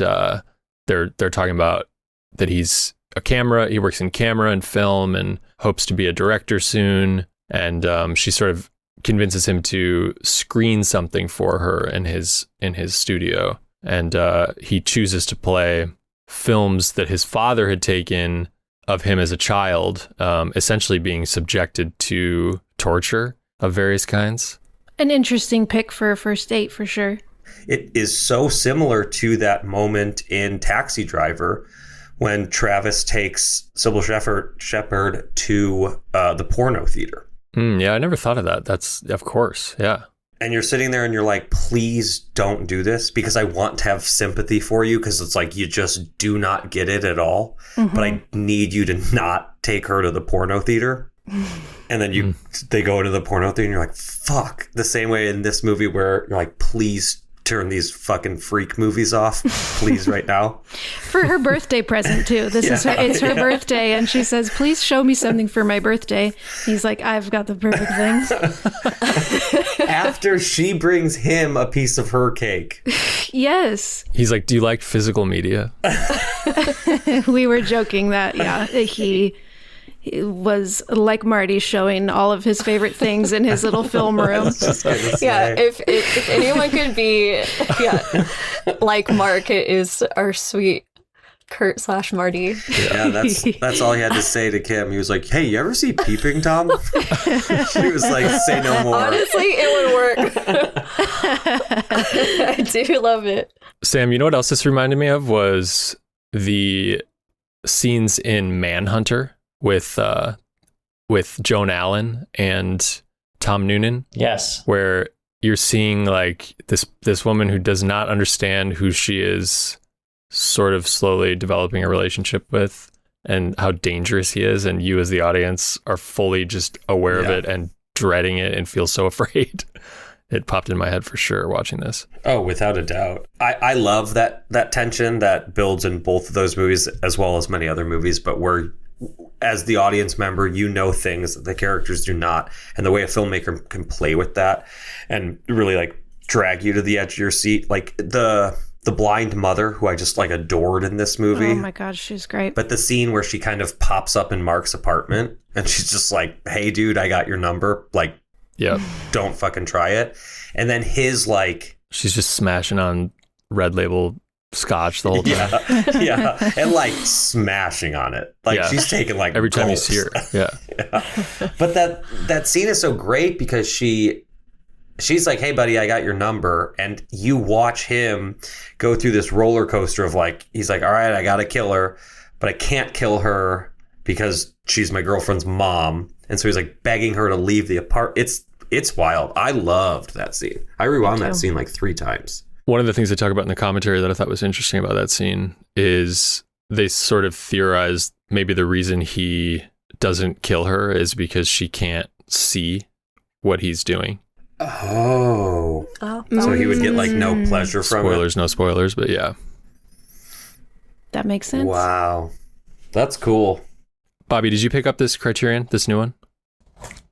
they're talking about that he's a camera. He works in camera and film and hopes to be a director soon. And she sort of convinces him to screen something for her in his studio, and he chooses to play films that his father had taken of him as a child, essentially being subjected to torture of various kinds. An interesting pick for a first date, for sure. It is so similar to that moment in Taxi Driver when Travis takes Sybil Shepherd to the porno theater. Yeah, I never thought of that. That's, of course, yeah. And you're sitting there and you're like, please don't do this, because I want to have sympathy for you, because it's like you just do not get it at all. But I need you to not take her to the porno theater. And then they go to the porno theater and you're like, fuck. The same way in this movie where you're like, please turn these fucking freak movies off, please, right now. For her birthday present too. It's her birthday, and she says, please show me something for my birthday. He's like, I've got the perfect things. After she brings him a piece of her cake. Yes. He's like, do you like physical media? We were joking that, yeah, he was like Marty, showing all of his favorite things in his little film room. Yeah, if anyone could be like Mark, it is our sweet Kurt / Marty. Yeah, that's all he had to say to Kim. He was like, hey, you ever see Peeping Tom? She was like, say no more. Honestly, it would work. I do love it. Sam, you know what else this reminded me of was the scenes in Manhunter with Joan Allen and Tom Noonan. Yes. Where you're seeing like this woman who does not understand who she is sort of slowly developing a relationship with, and how dangerous he is, and you as the audience are fully just aware of it and dreading it and feel so afraid. It popped in my head for sure watching this. Oh, without a doubt. I love that tension that builds in both of those movies, as well as many other movies, but where, as the audience member, you know things that the characters do not, and the way a filmmaker can play with that and really like drag you to the edge of your seat. Like the blind mother, who I just like adored in this movie. Oh my God, she's great. But the scene where she kind of pops up in Mark's apartment and she's just like, hey dude, I got your number. Like, yeah, don't fucking try it. And then his like, she's just smashing on Red Label scotch the whole time. Yeah. And like smashing on it. Like she's taking like every time gulps. you see her. Yeah. But that scene is so great because she's like, hey buddy, I got your number. And you watch him go through this roller coaster of like, he's like, all right, I got to kill her, but I can't kill her because she's my girlfriend's mom. And so he's like begging her to leave the apartment. It's wild. I loved that scene. I rewound that scene like 3 times. One of the things they talk about in the commentary that I thought was interesting about that scene is they sort of theorized maybe the reason he doesn't kill her is because she can't see what he's doing. Oh. So he would get like no pleasure from spoilers, no spoilers, but yeah. That makes sense. Wow. That's cool. Bobby, did you pick up this Criterion, this new one?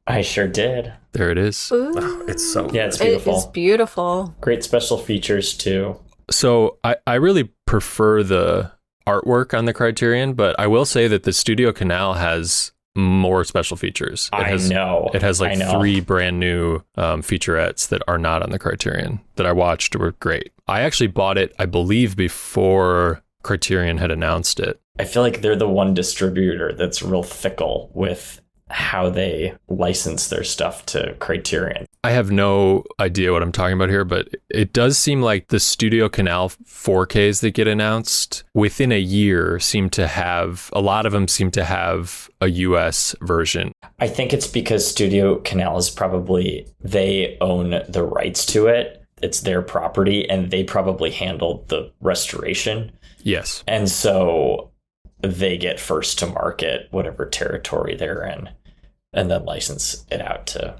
I sure did. There it is. Oh, it's so Yeah, it's beautiful. It is beautiful. Great special features too. So I really prefer the artwork on the Criterion, but I will say that the Studio Canal has more special features. I know. It has like 3 brand new featurettes that are not on the Criterion that I watched were great. I actually bought it, I believe, before Criterion had announced it. I feel like they're the one distributor that's real fickle with how they license their stuff to Criterion. I have no idea what I'm talking about here, but it does seem like the Studio Canal 4Ks that get announced within a year a lot of them seem to have a US version. I think it's because Studio Canal is they own the rights to it. It's their property and they probably handled the restoration. Yes. And so they get first to market whatever territory they're in and then license it out to,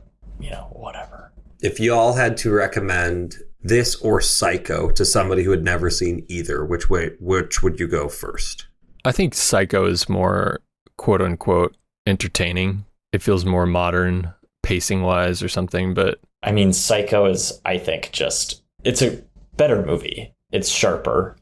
whatever. If you all had to recommend this or Psycho to somebody who had never seen either, which would you go first? I think Psycho is more quote unquote entertaining. It feels more modern pacing wise or something, but I mean, Psycho is, I think, it's a better movie. It's sharper.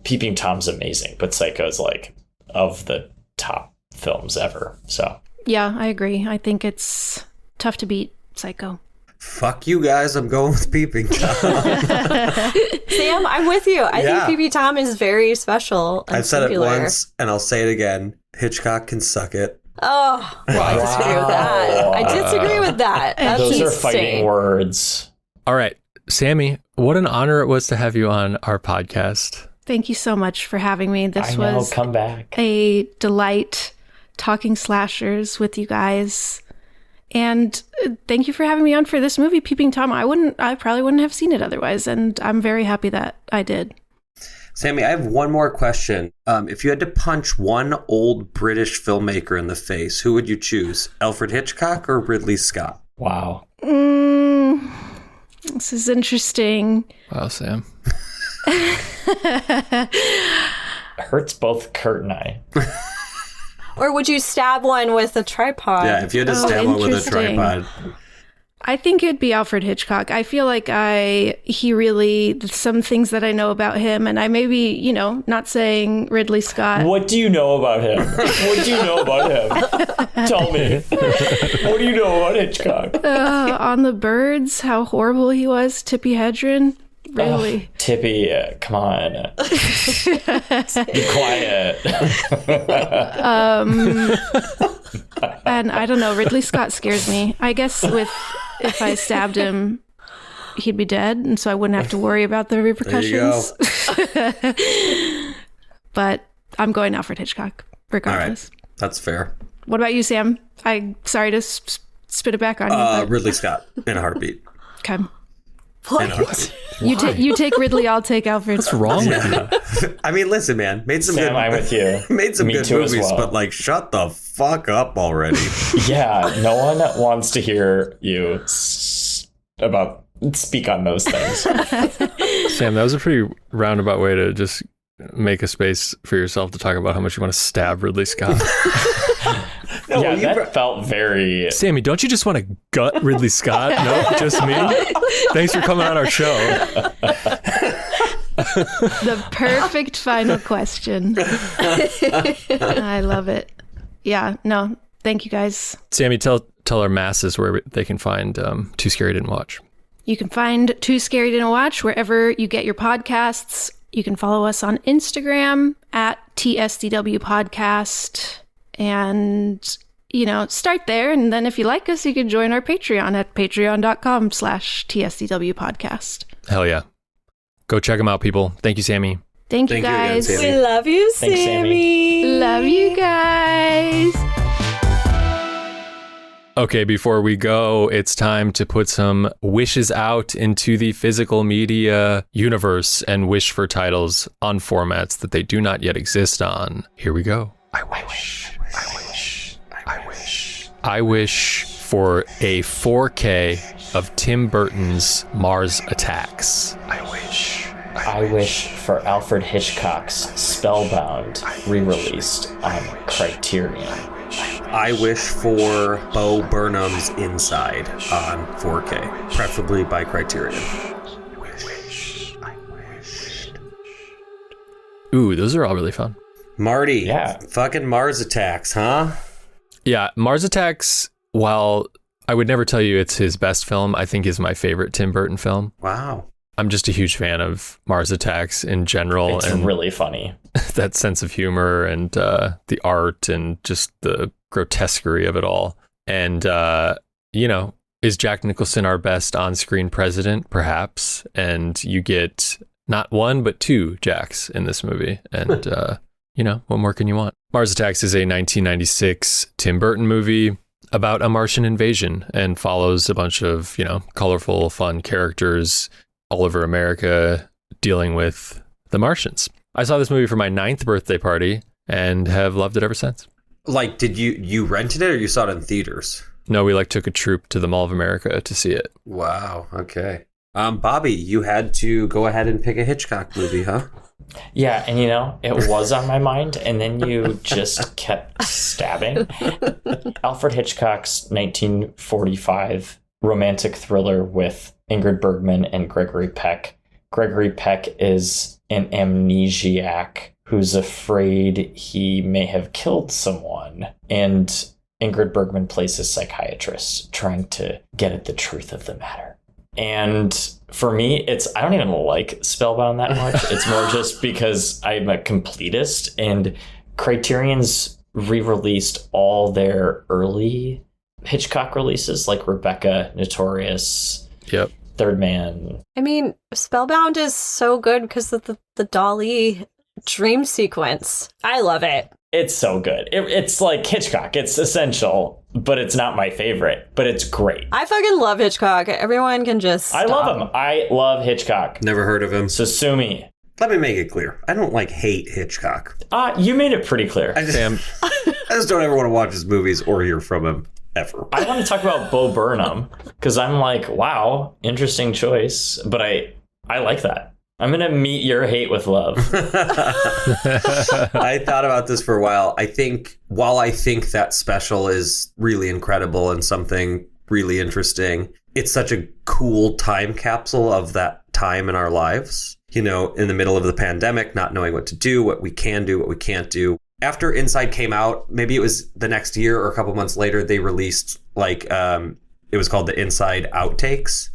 Peeping Tom's amazing, but Psycho is like of the top films ever. So yeah, I agree. I think it's tough to beat Psycho. Fuck you guys, I'm going with Peeping Tom. Sam, I'm with you. I think Peeping Tom is very special. I've said it once and I'll say it again. Hitchcock can suck it. Oh, well, I disagree with that. I disagree with that. Those are fighting words. All right, Sammy, what an honor it was to have you on our podcast. Thank you so much for having me. This was come back. A delight talking slashers with you guys. And thank you for having me on for this movie, Peeping Tom. I probably wouldn't have seen it otherwise, and I'm very happy that I did. Sammy, I have one more question. If you had to punch one old British filmmaker in the face, who would you choose? Alfred Hitchcock or Ridley Scott? Wow. This is interesting. Wow, Sam. Hurts both Kurt and I. Or would you stab one with a tripod? Yeah, if you had to stab one with a tripod. I think it'd be Alfred Hitchcock. I feel like some things that I know about him, and I may be, not saying Ridley Scott. What do you know about him? What do you know about him? Tell me. What do you know about Hitchcock? On the Birds, how horrible he was. Tippy Hedren. Really? Tippy, come on. Be quiet. And I don't know, Ridley Scott scares me. I guess if I stabbed him, he'd be dead, and so I wouldn't have to worry about the repercussions. There you go. But I'm going Alfred Hitchcock, regardless. All right. That's fair. What about you, Sam? I'm sorry to spit it back on you. But... Ridley Scott, in a heartbeat. Okay. What? You take Ridley, I'll take Alfred. What's wrong with you? I mean, listen, man. Made some Sam, good. I'm with you. Made some Me good too as movies, well. but shut the fuck up already. Yeah, no one wants to hear you speak on those things. Sam, that was a pretty roundabout way to just make a space for yourself to talk about how much you want to stab Ridley Scott. No, yeah, that felt very... Sammy, don't you just want to gut Ridley Scott? No, just me? Thanks for coming on our show. The perfect final question. I love it. Yeah, no, thank you guys. Sammy, tell our masses where they can find Too Scary Didn't Watch. You can find Too Scary Didn't Watch wherever you get your podcasts, You can follow us on Instagram at TSDW Podcast. And, start there. And then if you like us, you can join our Patreon at patreon.com/TSDW Podcast. Hell yeah. Go check them out, people. Thank you, Sammy. Thank you, guys. Sammy. We love you, Thanks, Sammy. Love you guys. Okay, before we go, it's time to put some wishes out into the physical media universe and wish for titles on formats that they do not yet exist on. Here we go. I wish for a 4K of Tim Burton's Mars Attacks. I wish for Alfred Hitchcock's Spellbound re-released on Criterion. I wish for Bo Burnham's Inside on 4K, preferably by Criterion. Ooh, those are all really fun. Marty, Yeah. fucking Mars Attacks, huh? Yeah, Mars Attacks, while I would never tell you it's his best film, I think is my favorite Tim Burton film. Wow. I'm just a huge fan of Mars Attacks in general. It's and really funny. that sense of humor and the art and just the grotesquerie of it all. And, is Jack Nicholson our best on-screen president? Perhaps. And you get not one, but two Jacks in this movie. And, what more can you want? Mars Attacks is a 1996 Tim Burton movie about a Martian invasion and follows a bunch of, colorful, fun characters all over America dealing with the Martians. I saw this movie for my 9th birthday party and have loved it ever since. Like, did you rented it or you saw it in theaters? No, we took a troop to the Mall of America to see it. Wow. Okay. Bobby, you had to go ahead and pick a Hitchcock movie, huh? Yeah, and it was on my mind, and then you just kept stabbing. Alfred Hitchcock's 1945 romantic thriller with Ingrid Bergman and Gregory Peck. Gregory Peck is an amnesiac who's afraid he may have killed someone, and Ingrid Bergman plays a psychiatrist trying to get at the truth of the matter. And for me, I don't even like Spellbound that much. It's more just because I'm a completist, and Criterion's re-released all their early Hitchcock releases, like Rebecca, Notorious, Yep. Third Man. I mean, Spellbound is so good because of the Dolly dream sequence. I love it. It's so good. It's like Hitchcock. It's essential, but it's not my favorite, but it's great. I fucking love Hitchcock. Everyone can just I love him. I love Hitchcock. Never heard of him. So sue me. Let me make it clear. I don't hate Hitchcock. You made it pretty clear. I just don't ever want to watch his movies or hear from him ever. I want to talk about Bo Burnham because I'm like, wow, interesting choice. But I like that. I'm going to meet your hate with love. I thought about this for a while. While I think that special is really incredible and something really interesting, it's such a cool time capsule of that time in our lives. In the middle of the pandemic, not knowing what to do, what we can do, what we can't do. After Inside came out, maybe it was the next year or a couple months later, they released it was called the Inside Outtakes.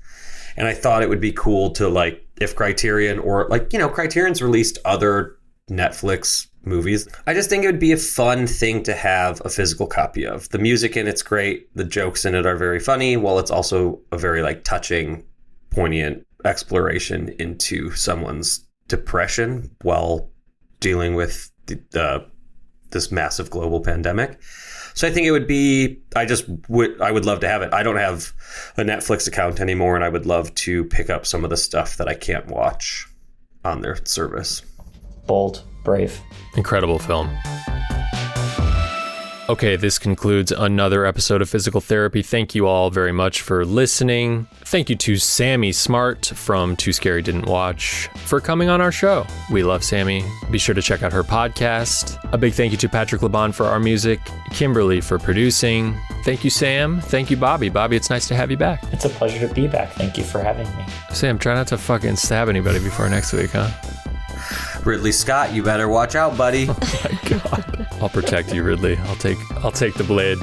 And I thought it would be cool to if Criterion or Criterion's released other Netflix movies. I just think it would be a fun thing to have a physical copy of. The music in it's great. The jokes in it are very funny. While it's also a very touching, poignant exploration into someone's depression while dealing with this massive global pandemic. So I think it would be, I would love to have it. I don't have a Netflix account anymore, and I would love to pick up some of the stuff that I can't watch on their service. Bold, brave. Incredible film. Okay, this concludes another episode of Physical Therapy. Thank you all very much for listening. Thank you to Sammy Smart from Too Scary Didn't Watch for coming on our show. We love Sammy. Be sure to check out her podcast. A big thank you to Patrick Laban for our music, Kimberly for producing. Thank you, Sam. Thank you, Bobby. Bobby, it's nice to have you back. It's a pleasure to be back. Thank you for having me. Sam, try not to fucking stab anybody before next week, huh? Ridley Scott, you better watch out, buddy. Oh my God. I'll protect you, Ridley. I'll take the blade.